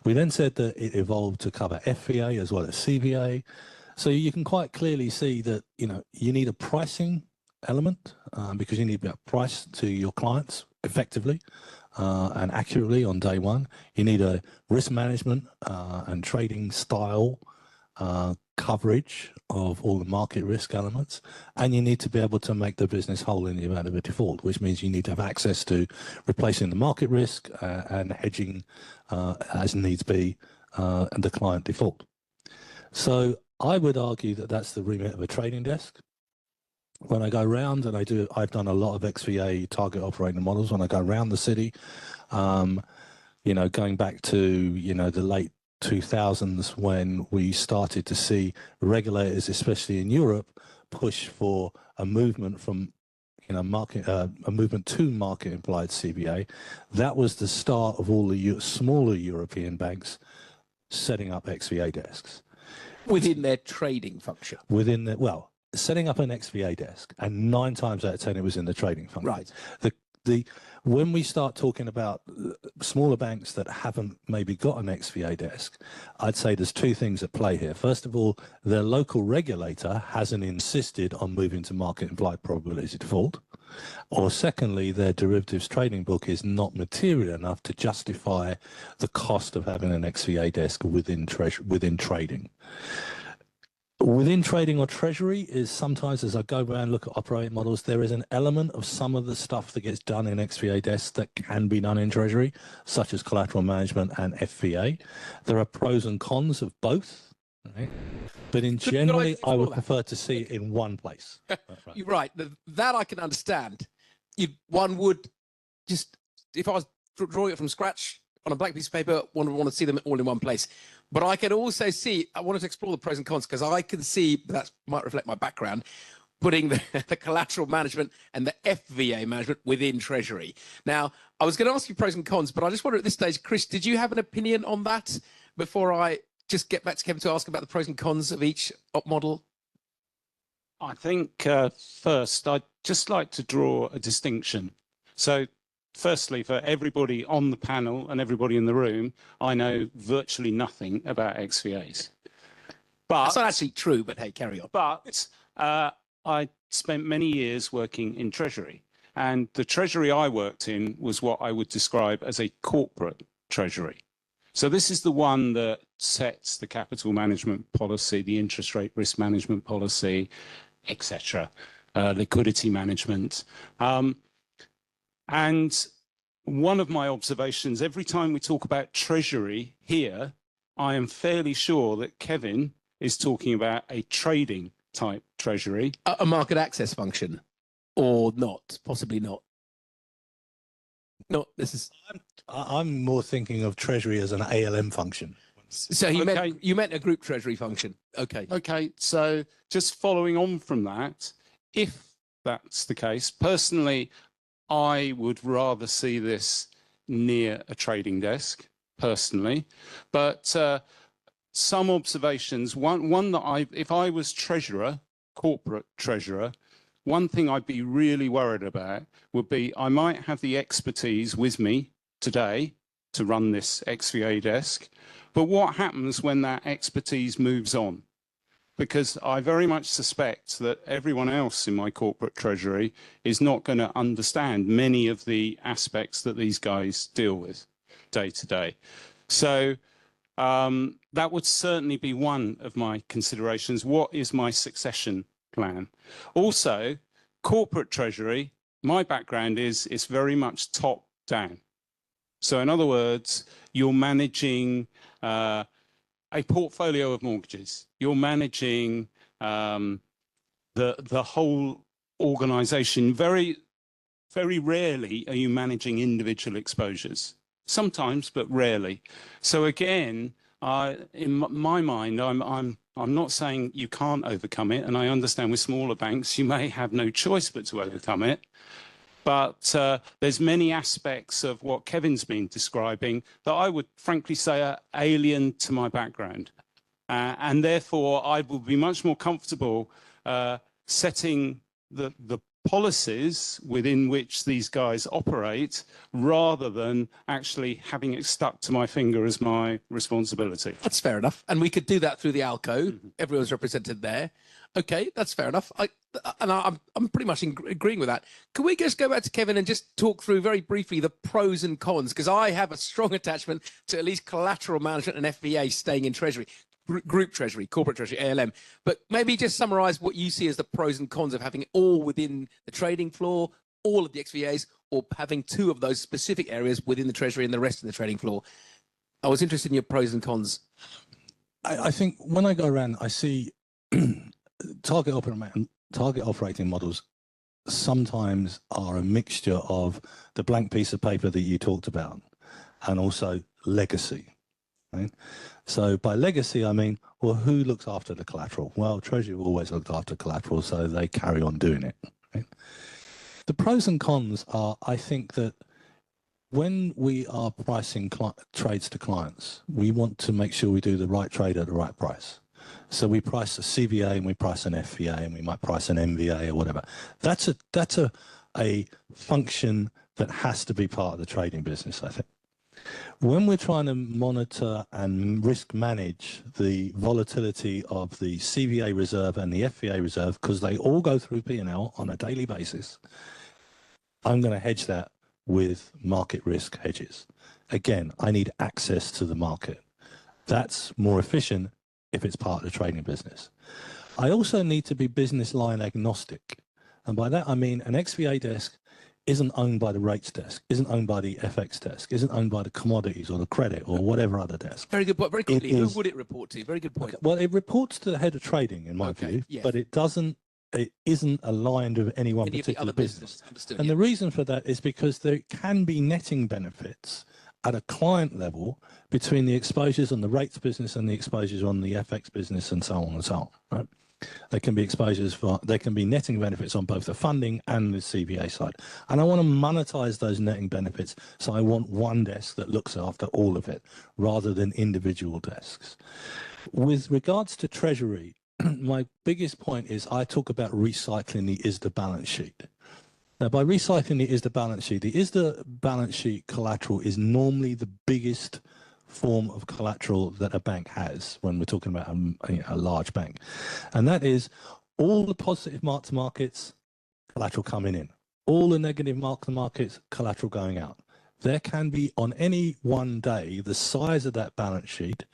We then said that it evolved to cover FVA as well as CVA. So you can quite clearly see that, you need a pricing element because you need to price to your clients effectively and accurately on day one. You need a risk management and trading style coverage of all the market risk elements, and you need to be able to make the business whole in the event of a default, which means you need to have access to replacing the market risk and hedging as needs be the client default. So I would argue that that's the remit of a trading desk. when I go around, and I've done a lot of xVA target operating models. When I go around the city, you know, going back to, you know, the late 2000s, when we started to see regulators, especially in Europe, push for a movement from, you know, a movement to market implied CVA. That was the start of all the smaller European banks setting up xVA desks within their trading function. Within the, well, setting up an xVA desk, and 9 times out of 10 it was in the trading function. Right. When we start talking about smaller banks that haven't maybe got an xVA desk, I'd say there's 2 things at play here. First of all, their local regulator hasn't insisted on moving to market implied probability of default. Or secondly, their derivatives trading book is not material enough to justify the cost of having an xVA desk within trading. Within trading or treasury is sometimes, as I go around and look at operating models, there is an element of some of the stuff that gets done in xVA desks that can be done in treasury, such as collateral management and FVA. There are pros and cons of both, right? But in generally, I would prefer to see it in one place. You're right. That I can understand. One would just, if I was drawing it from scratch on a blank piece of paper, one would want to see them all in one place. But I can also see, I wanted to explore the pros and cons, because I can see, that might reflect my background, putting the collateral management and the FVA management within Treasury. Now, I was going to ask you pros and cons, but I just wonder at this stage, Chris, did you have an opinion on that before I just get back to Kevin to ask about the pros and cons of each op model? I think first, I'd just like to draw a distinction. So firstly, for everybody on the panel and everybody in the room, I know virtually nothing about xVAs. But that's not actually true, but hey, carry on. But I spent many years working in Treasury, and the Treasury I worked in was what I would describe as a corporate Treasury. So this is the one that sets the capital management policy, the interest rate risk management policy, etc., liquidity management. And one of my observations, every time we talk about Treasury here, I am fairly sure that Kevin is talking about a trading type Treasury. A market access function, or not, possibly not. No, this is. I'm more thinking of Treasury as an ALM function. So you meant a group Treasury function. Okay. Okay. So just following on from that, if that's the case, personally, I would rather see this near a trading desk, personally. But some observations. One that if I was treasurer, corporate treasurer, one thing I'd be really worried about would be I might have the expertise with me today to run this xVA desk, but what happens when that expertise moves on? Because I very much suspect that everyone else in my corporate treasury is not going to understand many of the aspects that these guys deal with day to day. So that would certainly be one of my considerations. What is my succession plan? Also, corporate treasury, my background is it's very much top down. So in other words, you're managing a portfolio of mortgages. You're managing the whole organization. Very, very rarely are you managing individual exposures. Sometimes, but rarely. So again, in my mind, I'm not saying you can't overcome it, and I understand with smaller banks you may have no choice but to overcome it. But there's many aspects of what Kevin's been describing that I would frankly say are alien to my background. And therefore, I will be much more comfortable setting the policies within which these guys operate rather than actually having it stuck to my finger as my responsibility. That's fair enough. And we could do that through the ALCO. Everyone's represented there. Okay, that's fair enough. I'm pretty much agreeing with that. Can we just go back to Kevin and just talk through very briefly the pros and cons? Because I have a strong attachment to at least collateral management and FVA staying in Treasury, group Treasury, corporate Treasury, ALM. But maybe just summarize what you see as the pros and cons of having it all within the trading floor, all of the xVAs, or having 2 of those specific areas within the Treasury and the rest of the trading floor. I was interested in your pros and cons. I think when I go around, I see target target operating models sometimes are a mixture of the blank piece of paper that you talked about and also legacy. Right? So by legacy, I mean, well, who looks after the collateral? Well, Treasury always looked after collateral, so they carry on doing it. Right? The pros and cons are, I think that when we are pricing trades to clients, we want to make sure we do the right trade at the right price. So we price a CVA and we price an FVA and we might price an MVA or whatever. That's a function that has to be part of the trading business, I think. When we're trying to monitor and risk manage the volatility of the CVA reserve and the FVA reserve, because they all go through P&L on a daily basis, I'm going to hedge that with market risk hedges. Again, I need access to the market. That's more efficient if it's part of the trading business. I also need to be business line agnostic. And by that, I mean an xVA desk isn't owned by the rates desk, isn't owned by the FX desk, isn't owned by the commodities or the credit or whatever other desk. Very good point. Very quickly, who would it report to? Very good point. Okay. Well, it reports to the head of trading, in my view, yes. but it isn't aligned with any one particular business. Understood, and the reason for that is because there can be netting benefits at a client level between the exposures on the rates business and the exposures on the FX business and so on and so on. Right? There can be there can be netting benefits on both the funding and the CVA side. And I want to monetize those netting benefits. So I want one desk that looks after all of it rather than individual desks. With regards to Treasury, my biggest point is I talk about recycling the ISDA balance sheet. Now, by recycling the ISDA balance sheet, the ISDA balance sheet collateral is normally the biggest form of collateral that a bank has when we're talking about a large bank. And that is all the positive mark-to-markets, collateral coming in. All the negative mark-to-markets, collateral going out. There can be, on any one day, the size of that balance sheet,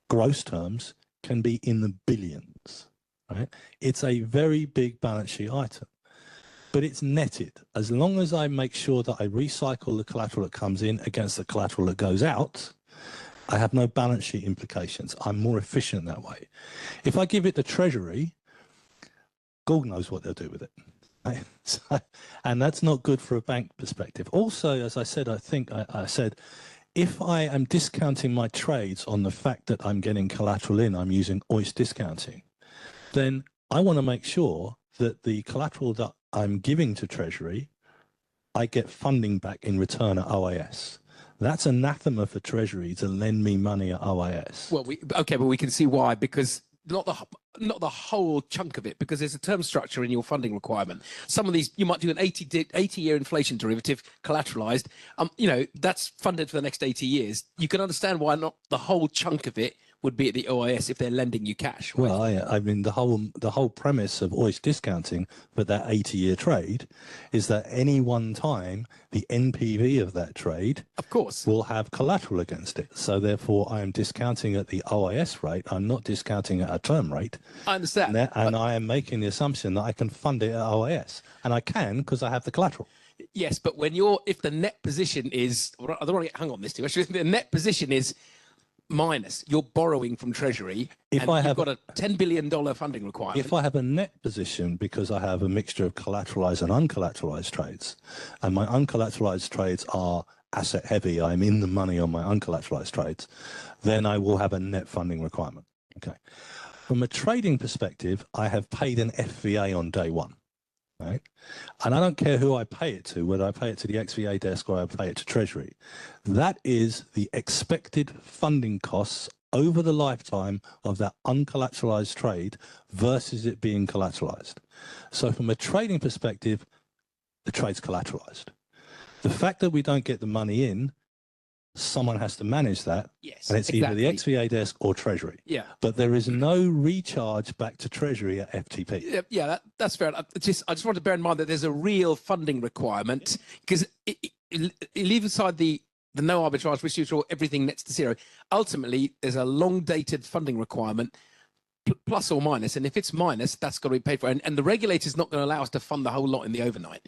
gross terms, can be in the billions. Right? It's a very big balance sheet item. But it's netted. As long as I make sure that I recycle the collateral that comes in against the collateral that goes out, I have no balance sheet implications. I'm more efficient that way. If I give it to Treasury, God knows what they'll do with it. Right? So, and that's not good for a bank perspective. Also, as I said, I said, if I am discounting my trades on the fact that I'm getting collateral in, I'm using OIS discounting, then I want to make sure that the collateral that I'm giving to Treasury, I get funding back in return at OIS. That's anathema for Treasury to lend me money at OIS. Well, but we can see why, because not the whole chunk of it, because there's a term structure in your funding requirement. Some of these, you might do an 80-year inflation derivative collateralized. That's funded for the next 80 years. You can understand why not the whole chunk of it would be at the OIS if they're lending you cash. Right? Well, I mean, the whole premise of OIS discounting for that 80-year trade is that any one time the NPV of that trade, of course, will have collateral against it. So therefore, I am discounting at the OIS rate. I'm not discounting at a term rate. I understand. And I am making the assumption that I can fund it at OIS, and I can because I have the collateral. Yes, but if the net position is, I don't want to get hung on this too much. The net position is minus, you're borrowing from Treasury, you've got a $10 billion funding requirement. If I have a net position because I have a mixture of collateralized and uncollateralized trades, and my uncollateralized trades are asset heavy, I'm in the money on my uncollateralized trades, then I will have a net funding requirement. Okay. From a trading perspective, I have paid an FVA on day one. Right? And I don't care who I pay it to, whether I pay it to the xVA desk or I pay it to Treasury. That is the expected funding costs over the lifetime of that uncollateralized trade versus it being collateralized. So from a trading perspective, the trade's collateralized. The fact that we don't get the money in, someone has to manage that. Yes, and it's either the xVA desk or Treasury. Yeah. But there is no recharge back to Treasury at FTP. Yeah, that's fair. I just want to bear in mind that there's a real funding requirement, because leave aside the no arbitrage, which or everything nets to zero. Ultimately, there's a long dated funding requirement, plus or minus, and if it's minus, that's got to be paid for. And the regulator's not going to allow us to fund the whole lot in the overnight.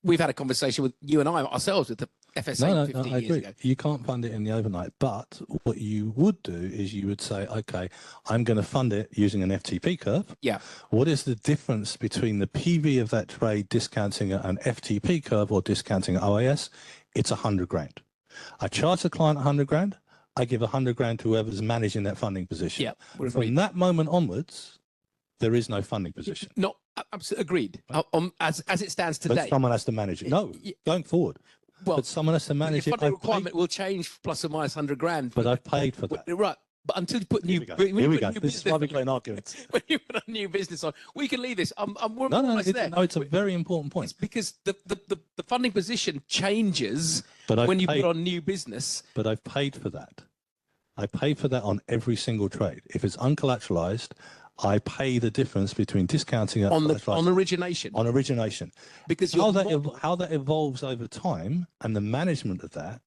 We've had a conversation with you and I ourselves with FSA No, 50 I years agree. ago. You can't fund it in the overnight, but what you would do is you would say, okay, I'm going to fund it using an FTP curve. Yeah. What is the difference between the PV of that trade discounting an FTP curve or discounting OAS? It's 100 grand. I charge the client 100 grand. I give 100 grand to whoever's managing that funding position. Yeah. From that moment onwards, there is no funding position. Not absolutely agreed. As it stands But today. someone has to manage it. No, going forward. Well, but someone has to manage the it. funding requirement will change plus or minus 100 grand. But I've paid for that. Right. But until you put Here we go. This is why we're going arguments. When you put a new business on, we can leave this. No, it's a very important point. It's because the funding position changes when you put on new business. But I've paid for that. I pay for that on every single trade. If it's uncollateralized, I pay the difference between discounting it on origination. On origination. Because how that evolves over time and the management of that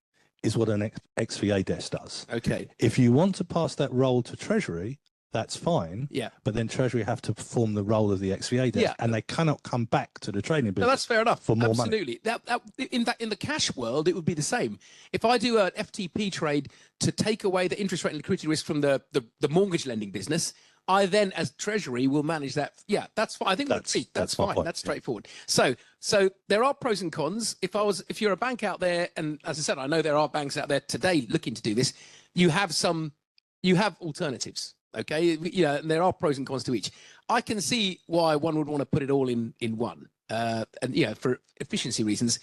is what an xVA desk does. Okay. If you want to pass that role to Treasury, that's fine. Yeah. But then Treasury have to perform the role of the xVA desk, and they cannot come back to the trading business. No, that's fair enough. For more Absolutely. money. In the cash world, it would be the same. If I do an FTP trade to take away the interest rate and liquidity risk from the mortgage lending business, I then, as Treasury, will manage that. Yeah, that's fine. I think that's fine. Point. That's straightforward. So there are pros and cons. If you're a bank out there, and as I said, I know there are banks out there today looking to do this. You have alternatives. Okay, and there are pros and cons to each. I can see why one would want to put it all in one, and for efficiency reasons.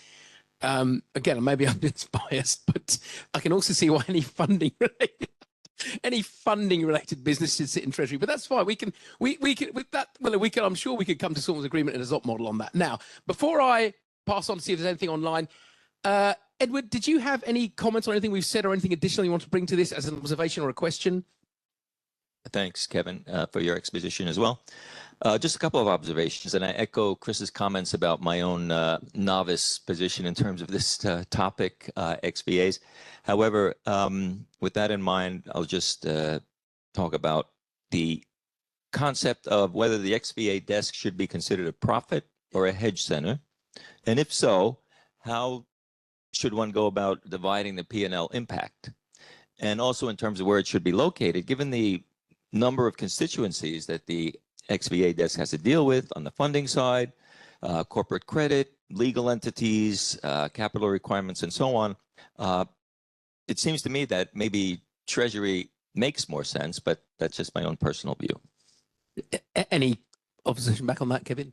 Again, maybe I'm just biased, but I can also see why any funding related business should sit in Treasury. But that's fine. We can with that. Well, we can. I'm sure we could come to some agreement in a ZOP model on that. Now, before I pass on to see if there's anything online, Edward, did you have any comments on anything we've said or anything additional you want to bring to this as an observation or a question? Thanks, Kevin, for your exposition as well. Just a couple of observations, and I echo Chris's comments about my own novice position in terms of this topic, xVAs. However, with that in mind, I'll just talk about the concept of whether the xVA desk should be considered a profit or a hedge center. And if so, how should one go about dividing the P&L impact? And also in terms of where it should be located, given the number of constituencies that the xVA desk has to deal with on the funding side, corporate credit, legal entities, capital requirements, and so on. It seems to me that maybe Treasury makes more sense, but that's just my own personal view. Any opposition back on that, Kevin?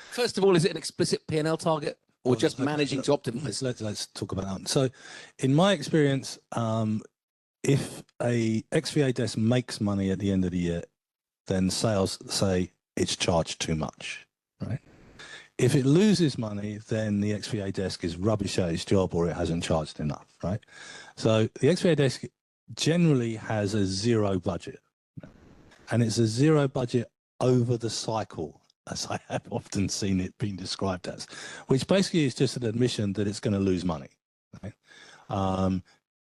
First of all, is it an explicit P&L target or just managing to optimize? Let's talk about that. So in my experience, if a xVA desk makes money at the end of the year, then sales say it's charged too much, right? If it loses money, then the xVA desk is rubbish at its job or it hasn't charged enough, right? So the xVA desk generally has a zero budget, and it's a zero budget over the cycle, as I have often seen it being described as, which basically is just an admission that it's going to lose money, right?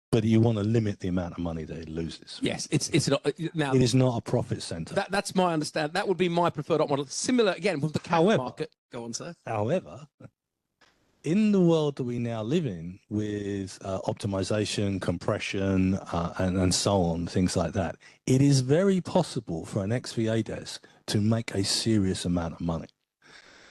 But you want to limit the amount of money that it loses. Yes, it's not. Now, it is not a profit center. That's my understanding. That would be my preferred op model. Similar, again, with the cash market. Go on, sir. However, in the world that we now live in with optimization, compression, and so on, things like that, it is very possible for an xVA desk to make a serious amount of money.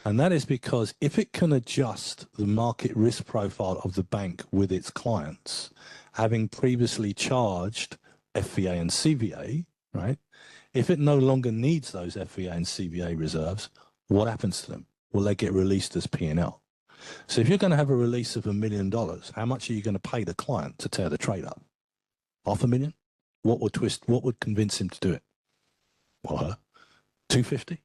And that is because if it can adjust the market risk profile of the bank with its clients, having previously charged FVA and CVA, right? If it no longer needs those FVA and CVA reserves, what happens to them? Well, they get released as P&L. So if you're going to have a release of $1 million, how much are you going to pay the client to tear the trade up? $500,000? What would convince him to do it? Well, 250,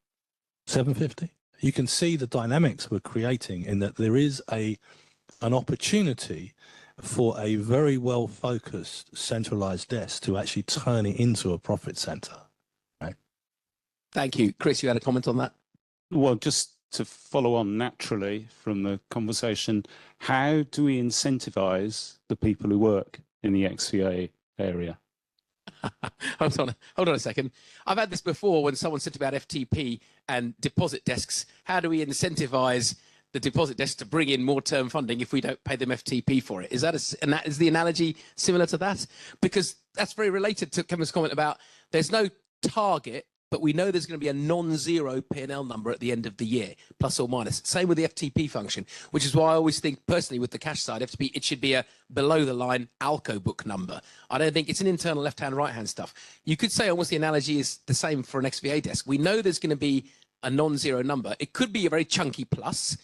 750. You can see the dynamics we're creating in that there is an opportunity for a very well-focused centralized desk to actually turn it into a profit center. Right? Thank you. Chris, you had a comment on that? Well, just to follow on naturally from the conversation, how do we incentivize the people who work in the xVA area? Hold on a second. I've had this before when someone said about FTP and deposit desks. How do we incentivize the deposit desk to bring in more term funding if we don't pay them FTP for it. Is that and that is the analogy similar to that? Because that's very related to Kevin's comment about there's no target, but we know there's going to be a non-zero P&L number at the end of the year, plus or minus. Same with the FTP function, which is why I always think personally with the cash side, FTP, it should be a below the line ALCO book number. I don't think it's an internal left-hand, right-hand stuff. You could say almost the analogy is the same for an xVA desk. We know there's going to be a non-zero number. It could be a very chunky plus,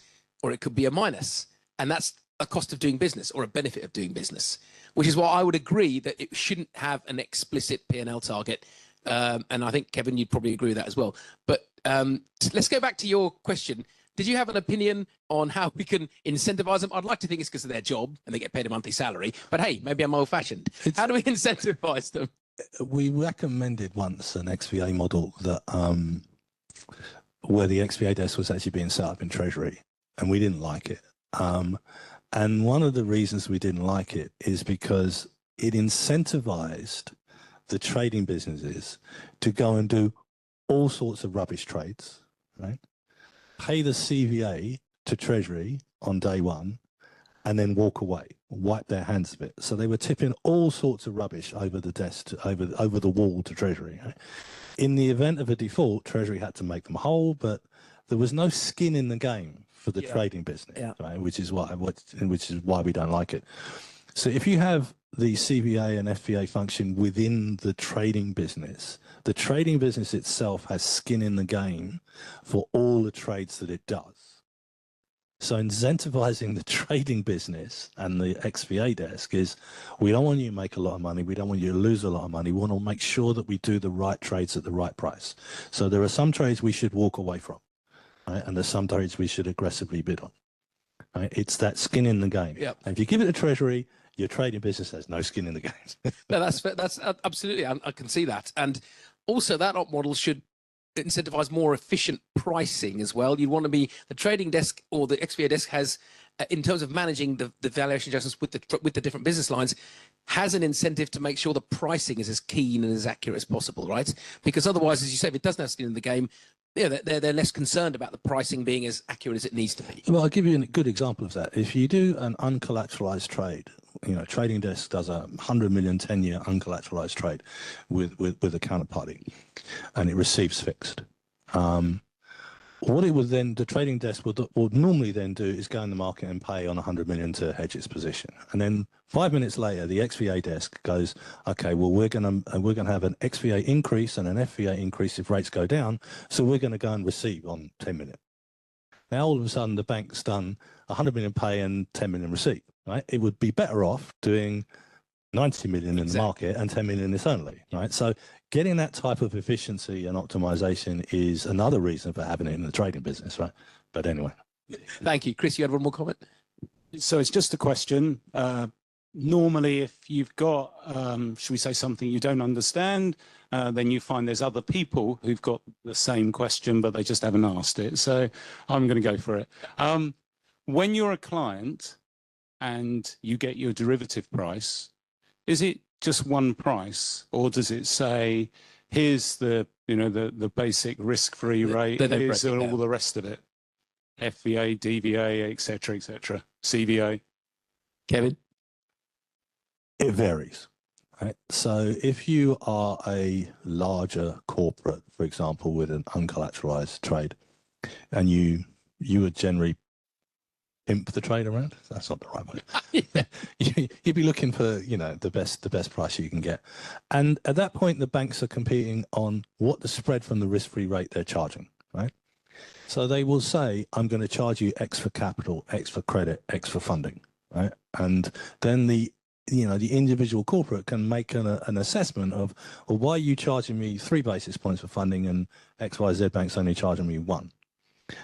or it could be a minus. And that's a cost of doing business or a benefit of doing business, which is why I would agree that it shouldn't have an explicit P&L target. And I think, Kevin, you'd probably agree with that as well. But let's go back to your question. Did you have an opinion on how we can incentivize them? I'd like to think it's because of their job and they get paid a monthly salary. But hey, maybe I'm old-fashioned. How do we incentivize them? We recommended once an xVA model that where the xVA desk was actually being set up in Treasury, and we didn't like it. And one of the reasons we didn't like it is because it incentivized the trading businesses to go and do all sorts of rubbish trades, right? Pay the CVA to Treasury on day one and then walk away, wipe their hands of it. So they were tipping all sorts of rubbish over the desk, over the wall to Treasury. Right? In the event of a default, Treasury had to make them whole, but there was no skin in the game for the trading business, right? Which is why we don't like it. So if you have the CVA and FVA function within the trading business itself has skin in the game for all the trades that it does. So incentivizing the trading business and the xVA desk is, we don't want you to make a lot of money. We don't want you to lose a lot of money. We want to make sure that we do the right trades at the right price. So there are some trades we should walk away from, right? And there's some trades we should aggressively bid on. Right? It's that skin in the game. Yep. And if you give it to Treasury, your trading business has no skin in the game. No, that's absolutely, I can see that. And also that op model should incentivize more efficient pricing as well. You want to be, the trading desk or the xVA desk has, in terms of managing the valuation adjustments with the different business lines, has an incentive to make sure the pricing is as keen and as accurate as possible, right? Because otherwise, as you say, if it doesn't have skin in the game, yeah, they're less concerned about the pricing being as accurate as it needs to be. Well, I'll give you a good example of that. If you do an uncollateralized trade, you know, trading desk does a 100 million 10-year uncollateralized trade with a counterparty, and it receives fixed. What it would then, the trading desk would normally then do is go in the market and pay on 100 million to hedge its position, and then 5 minutes later, the xVA desk goes, okay, well we're gonna have an xVA increase and an FVA increase if rates go down, so we're going to go and receive on 10 million. Now all of a sudden the bank's done 100 million pay and 10 million receipt. Right? It would be better off doing 90 million in the market and 10 million internally, right? So getting that type of efficiency and optimization is another reason for having it in the trading business, right? But anyway. Thank you. Chris, you had one more comment? So it's just a question. Normally, if you've got, should we say, something you don't understand, then you find there's other people who've got the same question, but they just haven't asked it. So I'm going to go for it. When you're a client and you get your derivative price, is it just one price, or does it say, here's the basic risk-free rate, here's all the rest of it? FVA, DVA, etc., CVA. Kevin? It varies, right? So if you are a larger corporate, for example, with an uncollateralized trade, and you would generally pimp the trade around, that's not the right way. You'd be looking for, you know, the best price you can get. And at that point, the banks are competing on what the spread from the risk-free rate they're charging, right? So they will say, I'm going to charge you X for capital, X for credit, X for funding, right? And then the individual corporate can make an assessment of, well, why are you charging me 3 basis points for funding and XYZ bank's only charging me 1?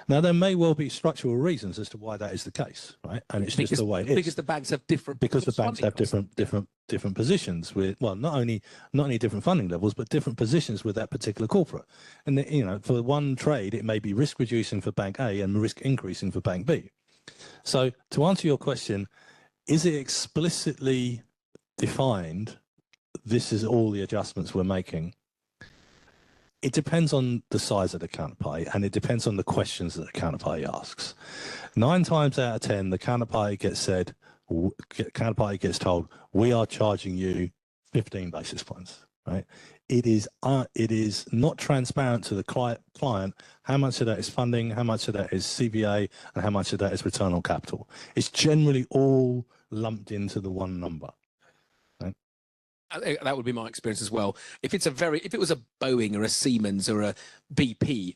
Now, there may well be structural reasons as to why that is the case, right? And it's just the way it is. Because the banks have different. Because the banks have different positions with, well, not only different funding levels, but different positions with that particular corporate. And you know, for one trade, it may be risk reducing for bank A and risk increasing for bank B. So, to answer your question, is it explicitly defined? This is all the adjustments we're making. it depends on the size of the counterparty, and it depends on the questions that the counterparty asks. 9 times out of 10, the counterparty gets told, we are charging you 15 basis points, right? It is not transparent to the client how much of that is funding, how much of that is CVA, and how much of that is return on capital. It's generally all lumped into the one number. That would be my experience as well. If it was a Boeing or a Siemens or a BP,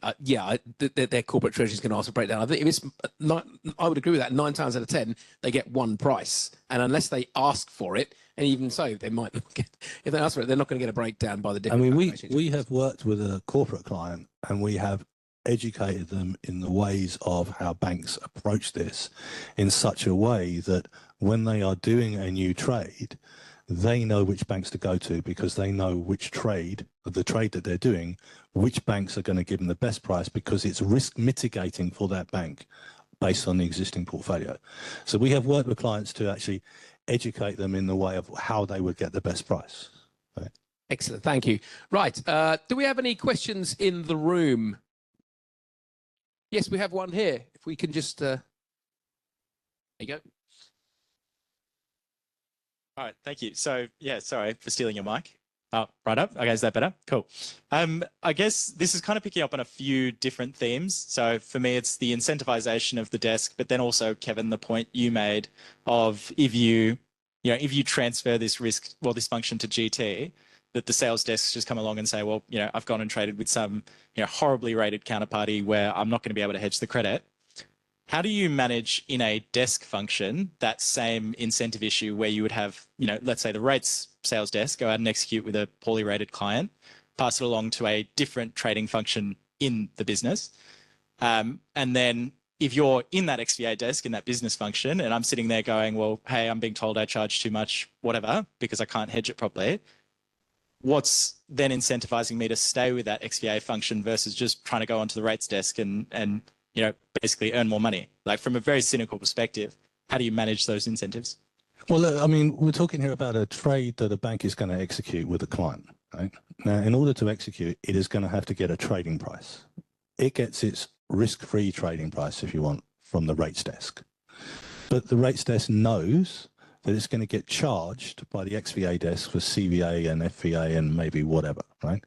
their corporate treasury is going to ask for a breakdown. I think if it's not, I would agree with that. 9 times out of 10, they get one price, and unless they ask for it, and even so, they might not get. If they ask for it, they're not going to get a breakdown by the different. I mean, we have worked with a corporate client, and we have educated them in the ways of how banks approach this in such a way that when they are doing a new trade, they know which banks to go to, because they know which trade, the trade that they're doing, which banks are going to give them the best price, because it's risk mitigating for that bank based on the existing portfolio. So we have worked with clients to actually educate them in the way of how they would get the best price. Right. Excellent, thank you. Right, do we have any questions in the room? Yes, we have one here. If we can just, there you go. All right, thank you. So, yeah, sorry for stealing your mic. Oh, right up. Okay, is that better? Cool. I guess this is kind of picking up on a few different themes. So for me, it's the incentivization of the desk, but then also, Kevin, the point you made of if you transfer this risk, well, this function to GT, that the sales desks just come along and say, well, I've gone and traded with some, horribly rated counterparty where I'm not going to be able to hedge the credit. How do you manage in a desk function that same incentive issue where you would have, let's say the rates sales desk go out and execute with a poorly rated client, pass it along to a different trading function in the business. And then if you're in that xVA desk, in that business function, and I'm sitting there going, well, hey, I'm being told I charge too much, whatever, because I can't hedge it properly. What's then incentivizing me to stay with that xVA function versus just trying to go onto the rates desk and basically earn more money? Like, from a very cynical perspective, how do you manage those incentives? Well, look, I mean, we're talking here about a trade that a bank is going to execute with a client, right? Now, in order to execute, it is going to have to get a trading price. It gets its risk-free trading price, if you want, from the rates desk. But the rates desk knows that it's going to get charged by the xVA desk for CVA and FVA and maybe whatever, right?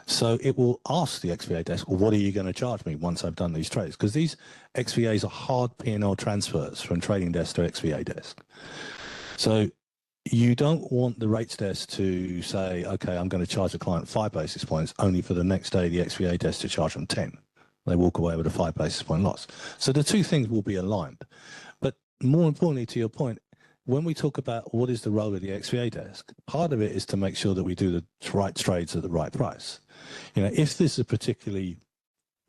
So it will ask the xVA desk, well, what are you going to charge me once I've done these trades? Because these xVAs are hard P&L transfers from trading desk to xVA desk. So you don't want the rates desk to say, okay, I'm going to charge a client 5 basis points, only for the next day the xVA desk to charge them 10. They walk away with a 5 basis point loss. So the two things will be aligned. But more importantly, to your point, when we talk about what is the role of the xVA desk, part of it is to make sure that we do the right trades at the right price. If this is a particularly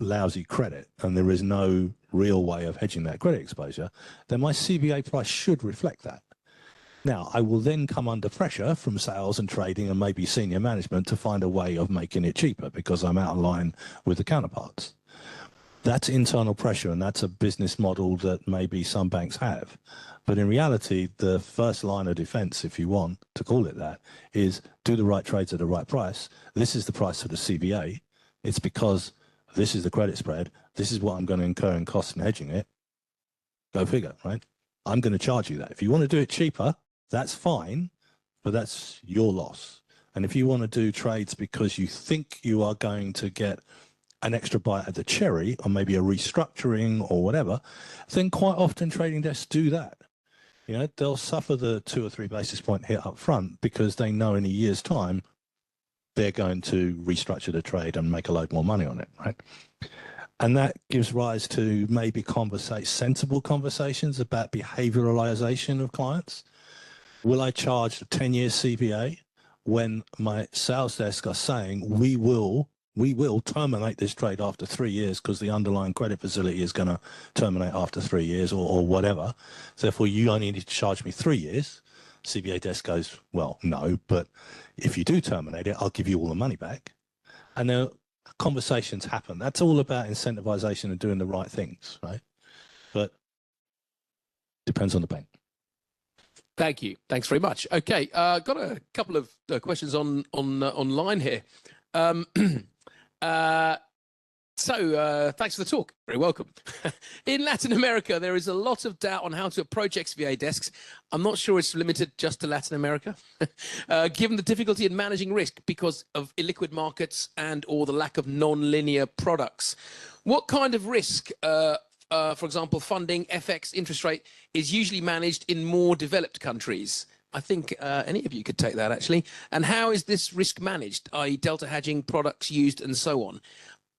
lousy credit and there is no real way of hedging that credit exposure, then my CVA price should reflect that. Now, I will then come under pressure from sales and trading and maybe senior management to find a way of making it cheaper because I'm out of line with the counterparts. That's internal pressure, and that's a business model that maybe some banks have. But in reality, the first line of defense, if you want to call it that, is do the right trades at the right price. This is the price of the CVA. It's because this is the credit spread. This is what I'm going to incur in costs in hedging it. Go figure, right? I'm going to charge you that. If you want to do it cheaper, that's fine, but that's your loss. And if you want to do trades because you think you are going to get an extra bite at the cherry, or maybe a restructuring or whatever, then quite often trading desks do that. They'll suffer the 2 or 3 basis point hit up front because they know in a year's time they're going to restructure the trade and make a load more money on it, right? And that gives rise to maybe sensible conversations about behavioralization of clients. Will I charge a 10-year CVA when my sales desk are saying we will terminate this trade after 3 years because the underlying credit facility is going to terminate after 3 years or whatever. So therefore, you only need to charge me 3 years. CVA desk goes, well, no, but if you do terminate it, I'll give you all the money back. And then conversations happen. That's all about incentivization and doing the right things, right? But depends on the bank. Thank you. Thanks very much. Okay, got a couple of questions online here. Thanks for the talk. Very welcome. In Latin America, there is a lot of doubt on how to approach xVA desks. I'm not sure it's limited just to Latin America, given the difficulty in managing risk because of illiquid markets and or the lack of non-linear products. What kind of risk, for example, funding, FX, interest rate, is usually managed in more developed countries? I think any of you could take that, actually. And how is this risk managed, i.e. delta hedging, products used, and so on?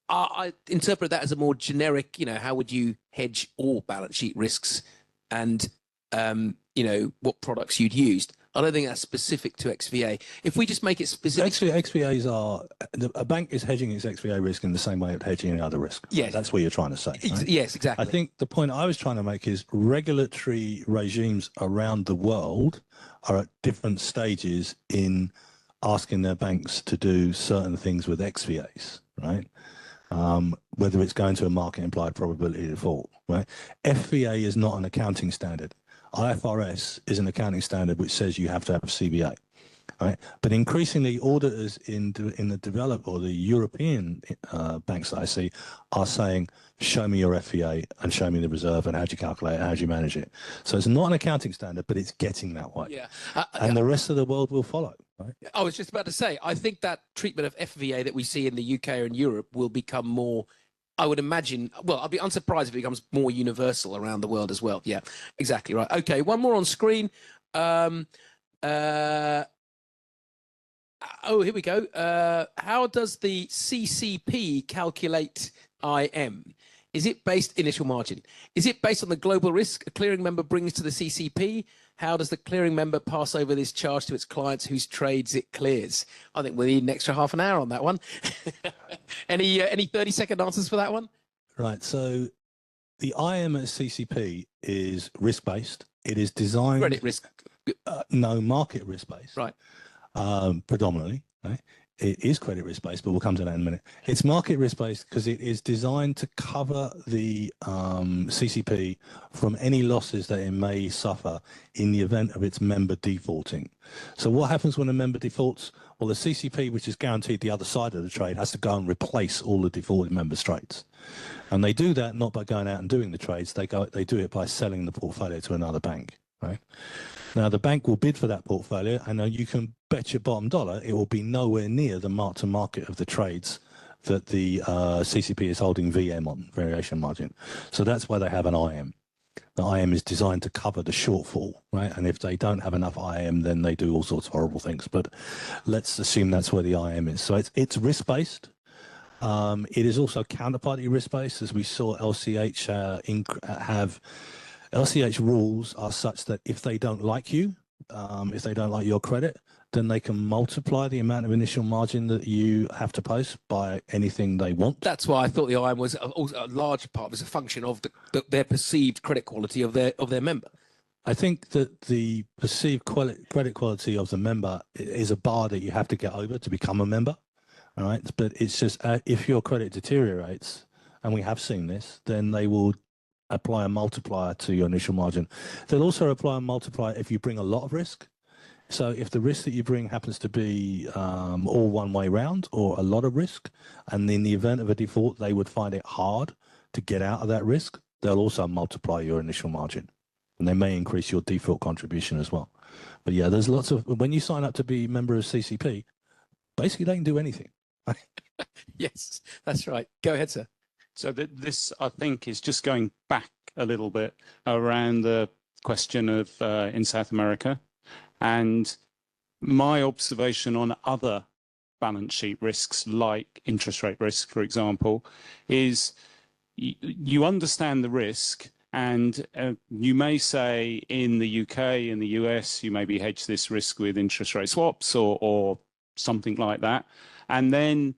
I interpret that as a more generic, how would you hedge all balance sheet risks and, what products you'd used. I don't think that's specific to xVA. If we just make it specific. xVAs are, a bank is hedging its xVA risk in the same way it hedging any other risk. Yes. That's what you're trying to say. Right? Yes, exactly. I think the point I was trying to make is regulatory regimes around the world are at different stages in asking their banks to do certain things with xVAs, right? Whether it's going to a market implied probability of default, right? FVA is not an accounting standard. IFRS is an accounting standard which says you have to have a CVA, right? But increasingly, auditors in the developed or the European banks that I see are saying, show me your FVA and show me the reserve and how do you calculate it, how do you manage it? So it's not an accounting standard, but it's getting that way. Yeah. And the rest of the world will follow. Right? I was just about to say, I think that treatment of FVA that we see in the UK or in Europe will become more, I would imagine, well, I'd be unsurprised if it becomes more universal around the world as well. Yeah, exactly right. Okay, one more on screen. Oh, here we go. How does the CCP calculate IM? Is it based initial margin? Is it based on the global risk a clearing member brings to the CCP? How does the clearing member pass over this charge to its clients whose trades it clears? I think we need an extra half an hour on that one. Any 30-second answers for that one? Right. So the IM at CCP is risk-based. It is designed. Credit risk. No, market risk-based. Right. Predominantly. Right? It is credit risk-based, but we'll come to that in a minute. It's market risk-based because it is designed to cover the CCP from any losses that it may suffer in the event of its member defaulting. So what happens when a member defaults? Well, the CCP, which is guaranteed the other side of the trade, has to go and replace all the defaulted members' trades. And they do that not by going out and doing the trades. They do it by selling the portfolio to another bank, right? Now, the bank will bid for that portfolio, and you can bet your bottom dollar it will be nowhere near the mark-to-market of the trades that the CCP is holding VM on, variation margin. So that's why they have an IM. The IM is designed to cover the shortfall, right? And if they don't have enough IM, then they do all sorts of horrible things. But let's assume that's where the IM is. So it's risk-based. It is also counterparty risk-based, as we saw LCH have. LCH rules are such that if they don't like you, if they don't like your credit, then they can multiply the amount of initial margin that you have to post by anything they want. That's why I thought the IM was a large part was a function of their perceived credit quality of their member. I think that the perceived credit quality of the member is a bar that you have to get over to become a member. All right, but it's just if your credit deteriorates, and we have seen this, then they will apply a multiplier to your initial margin. They'll also apply a multiplier if you bring a lot of risk. So if the risk that you bring happens to be all one way round or a lot of risk, and in the event of a default, they would find it hard to get out of that risk, they'll also multiply your initial margin, and they may increase your default contribution as well. But yeah, there's lots of, when you sign up to be a member of CCP, basically they can do anything. Yes, that's right. Go ahead, sir. So this, I think, is just going back a little bit around the question of in South America. And my observation on other balance sheet risks, like interest rate risk, for example, is you understand the risk, and you may say in the UK, in the US, you maybe hedge this risk with interest rate swaps or something like that. And then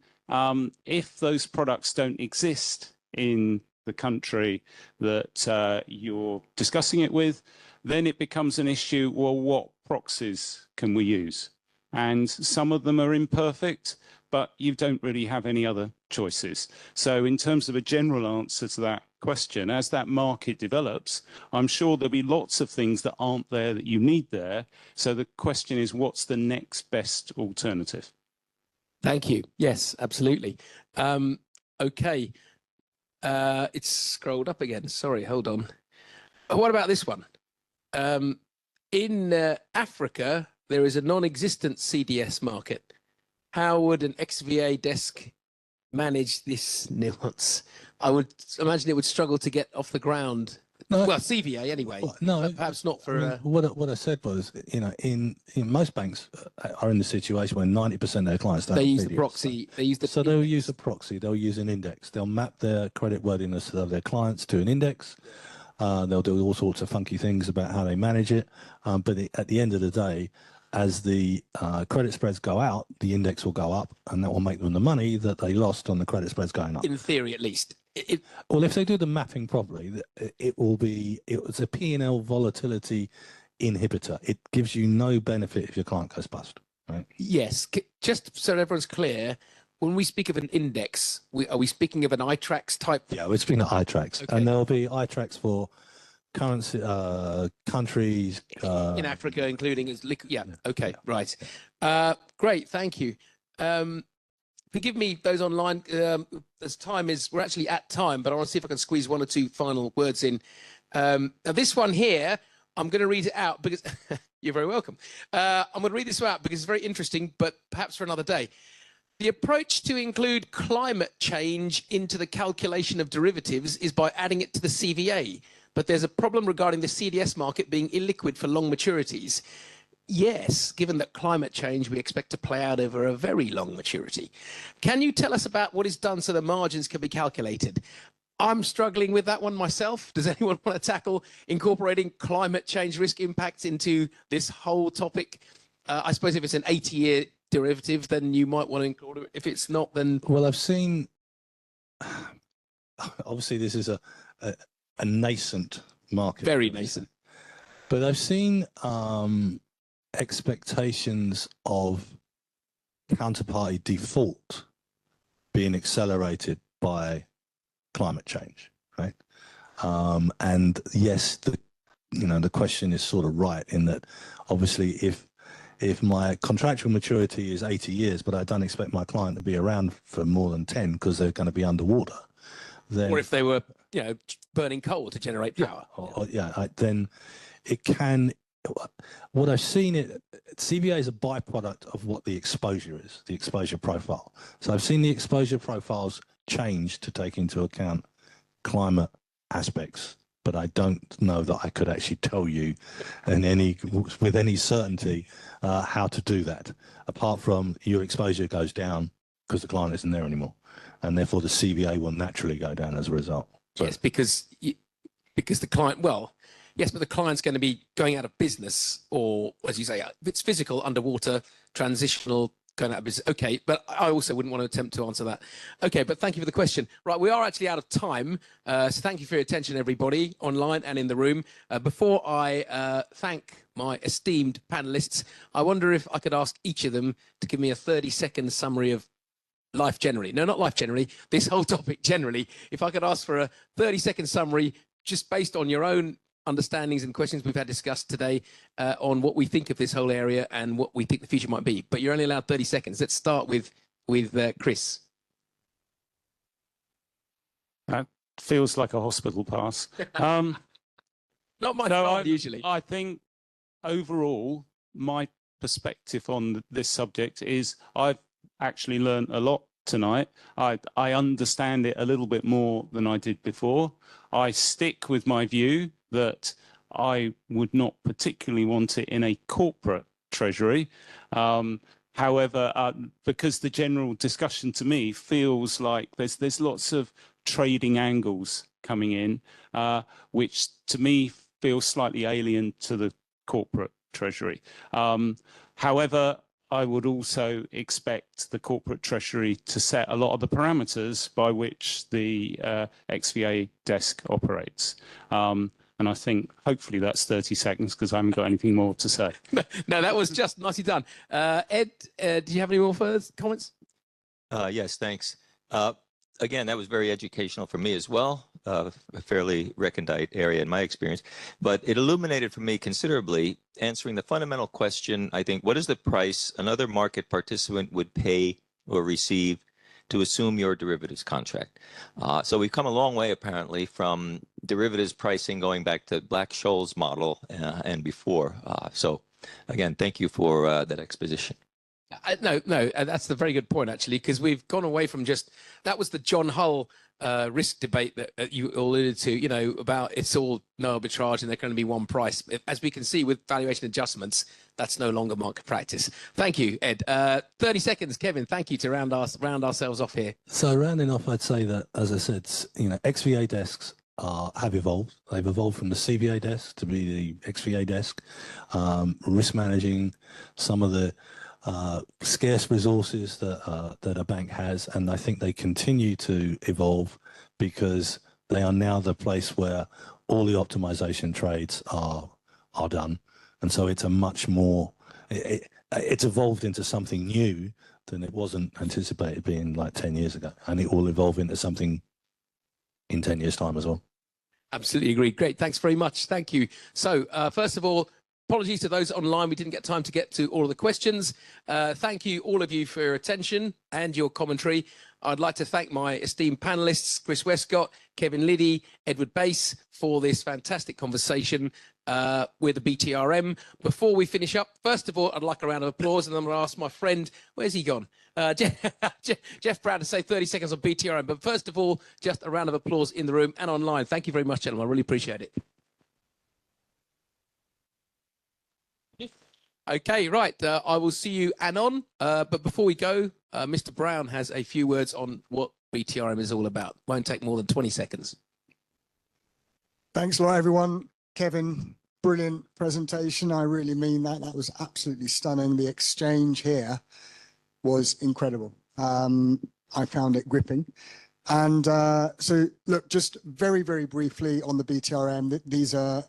if those products don't exist in the country that you're discussing it with, then it becomes an issue, well, what proxies can we use? And some of them are imperfect, but you don't really have any other choices. So in terms of a general answer to that question, as that market develops, I'm sure there'll be lots of things that aren't there that you need there. So the question is, what's the next best alternative? Thank you. Yes, absolutely. Okay. It's scrolled up again. Sorry, hold on. What about this one? In Africa, there is a non-existent CDS market. How would an xVA desk manage this nuance? I would imagine it would struggle to get off the ground. No, Well, CVA anyway. well, no, but perhaps not for. I mean, what I said was, in most banks are in the situation where 90% of their clients don't they have use the CDS. proxy. They use the. So they'll use a proxy. They'll use an index. They'll map their credit worthiness of their clients to an index. They'll do all sorts of funky things about how they manage it. But at the end of the day, as the credit spreads go out, the index will go up, and that will make them the money that they lost on the credit spreads going up. In theory, at least. Well, if they do the mapping properly, it's a P&L volatility inhibitor. It gives you no benefit if your client goes bust, right? Yes. Just so everyone's clear, when we speak of an index, are we speaking of an iTraxx type? Yeah, we're speaking of iTraxx, Okay. and there'll be iTraxx for currency countries In Africa, including as liquid. Yeah. Okay. Right. Great. Thank you. Forgive me, those online. As time is, we're actually at time, but I want to see if I can squeeze one or two final words in. Now this one here, I'm going to read it out because you're very welcome. I'm going to read this out because it's very interesting, but perhaps for another day. The approach to include climate change into the calculation of derivatives is by adding it to the CVA. But there's a problem regarding the CDS market being illiquid for long maturities. Yes, given that climate change we expect to play out over a very long maturity. Can you tell us about what is done so the margins can be calculated? I'm struggling with that one myself. Does anyone want to tackle incorporating climate change risk impacts into this whole topic? I suppose if it's an 80-year derivative, then you might want to include it. If it's not, then... Well, I've seen... Obviously, this is a nascent market. Very nascent. But I've seen expectations of counterparty default being accelerated by climate change, right? And yes, the question is sort of right in that obviously if my contractual maturity is 80 years, but I don't expect my client to be around for more than 10 because they're going to be underwater, then... Or if they were, burning coal to generate power. Then it can... What I've seen, CVA is a byproduct of what the exposure is, the exposure profile. So I've seen the exposure profiles change to take into account climate aspects, but I don't know that I could actually tell you with any certainty how to do that, apart from your exposure goes down because the client isn't there anymore, and therefore the CVA will naturally go down as a result. So, yes, because the client, yes, but the client's going to be going out of business, or as you say, if it's physical, underwater, transitional, going out of business. Okay, but I also wouldn't want to attempt to answer that. Okay, but thank you for the question. Right, we are actually out of time. So thank you for your attention, everybody, online and in the room. Before I thank my esteemed panelists, I wonder if I could ask each of them to give me a 30-second summary of life generally. No, not life generally, this whole topic generally. If I could ask for a 30-second summary, just based on your own understandings and questions we've had discussed today on what we think of this whole area and what we think the future might be. But you're only allowed 30 seconds. Let's start with Chris. That feels like a hospital pass. Not my fault, usually. I think overall, my perspective on this subject is I've actually learned a lot tonight. I understand it a little bit more than I did before. I stick with my view that I would not particularly want it in a corporate treasury. However, because the general discussion to me feels like there's lots of trading angles coming in, which to me feels slightly alien to the corporate treasury. However, I would also expect the corporate treasury to set a lot of the parameters by which the xVA desk operates. And I think hopefully that's 30 seconds because I haven't got anything more to say. No, that was just nicely done. Ed, do you have any more further comments? Yes, thanks. Again, that was very educational for me as well, a fairly recondite area in my experience, but it illuminated for me considerably answering the fundamental question, I think, what is the price another market participant would pay or receive to assume your derivatives contract. So we've come a long way, apparently, from derivatives pricing going back to Black-Scholes model and before. So again, thank you for that exposition. No, that's the very good point, actually, because we've gone away from just, that was the John Hull risk debate that you alluded to, you know, about it's all no arbitrage and they're going to be one price. As we can see with valuation adjustments, that's no longer market practice. Thank you, Ed. 30 seconds, Kevin, thank you to round ourselves off here. So rounding off, I'd say that, as I said, you know, xVA desks have evolved. They've evolved from the CVA desk to be the xVA desk, risk managing some of the scarce resources that a bank has, and I think they continue to evolve because they are now the place where all the optimization trades are done, and so it's a much more it's evolved into something new than it wasn't anticipated being like 10 years ago, and it will evolve into something in 10 years time as well. Absolutely agree. Great, thanks very much. Thank you. So first of all, apologies to those online. We didn't get time to get to all of the questions. Thank you, all of you, for your attention and your commentary. I'd like to thank my esteemed panelists, Chris Westcott, Kevin Liddy, Edward Bass, for this fantastic conversation with the BTRM. Before we finish up, first of all, I'd like a round of applause, and I'm going to ask my friend, where's he gone? Jeff Brown, to say 30 seconds on BTRM. But first of all, just a round of applause in the room and online. Thank you very much, gentlemen. I really appreciate it. Okay, right. I will see you anon. But before we go, Mr. Brown has a few words on what BTRM is all about. Won't take more than 20 seconds. Thanks a lot, everyone. Kevin, brilliant presentation. I really mean that. That was absolutely stunning. The exchange here was incredible. I found it gripping. And so, look, just very, very briefly on the BTRM. These are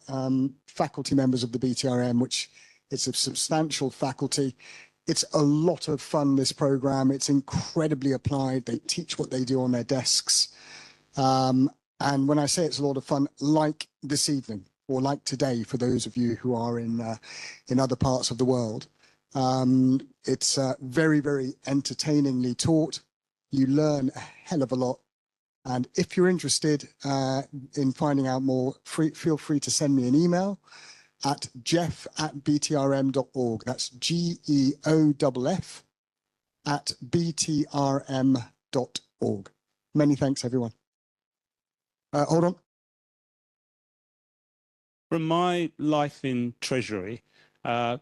faculty members of the BTRM, which it's a substantial faculty. It's a lot of fun, this program. It's incredibly applied. They teach what they do on their desks. And when I say it's a lot of fun, like this evening, or like today, for those of you who are in other parts of the world, it's very, very entertainingly taught. You learn a hell of a lot. And if you're interested in finding out more, feel free to send me an email at jeff@btrm.org. That's GEOFF @btrm.org. Many thanks, everyone. Hold on. From my life in Treasury, I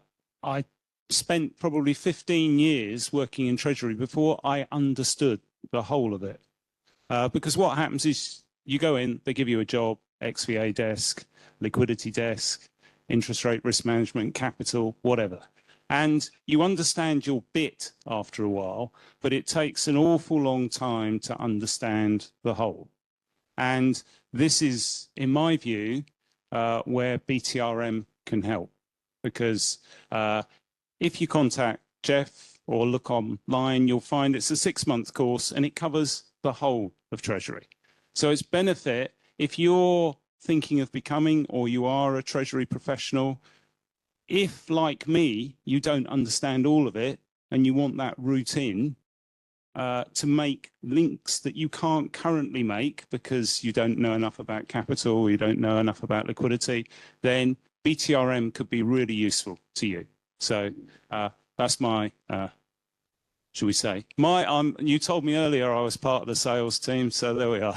spent probably 15 years working in Treasury before I understood the whole of it. Because what happens is you go in, they give you a job, xVA desk, liquidity desk, interest rate risk management, capital, whatever. And you understand your bit after a while, but it takes an awful long time to understand the whole. And this is, in my view, where BTRM can help. Because if you contact Jeff or look online, you'll find it's a 6-month course and it covers the whole of Treasury. So it's benefit if you're thinking of becoming, or you are a Treasury professional, if, like me, you don't understand all of it and you want that route in to make links that you can't currently make because you don't know enough about capital, you don't know enough about liquidity, then BTRM could be really useful to you. So that's my, should we say, you told me earlier I was part of the sales team, so there we are.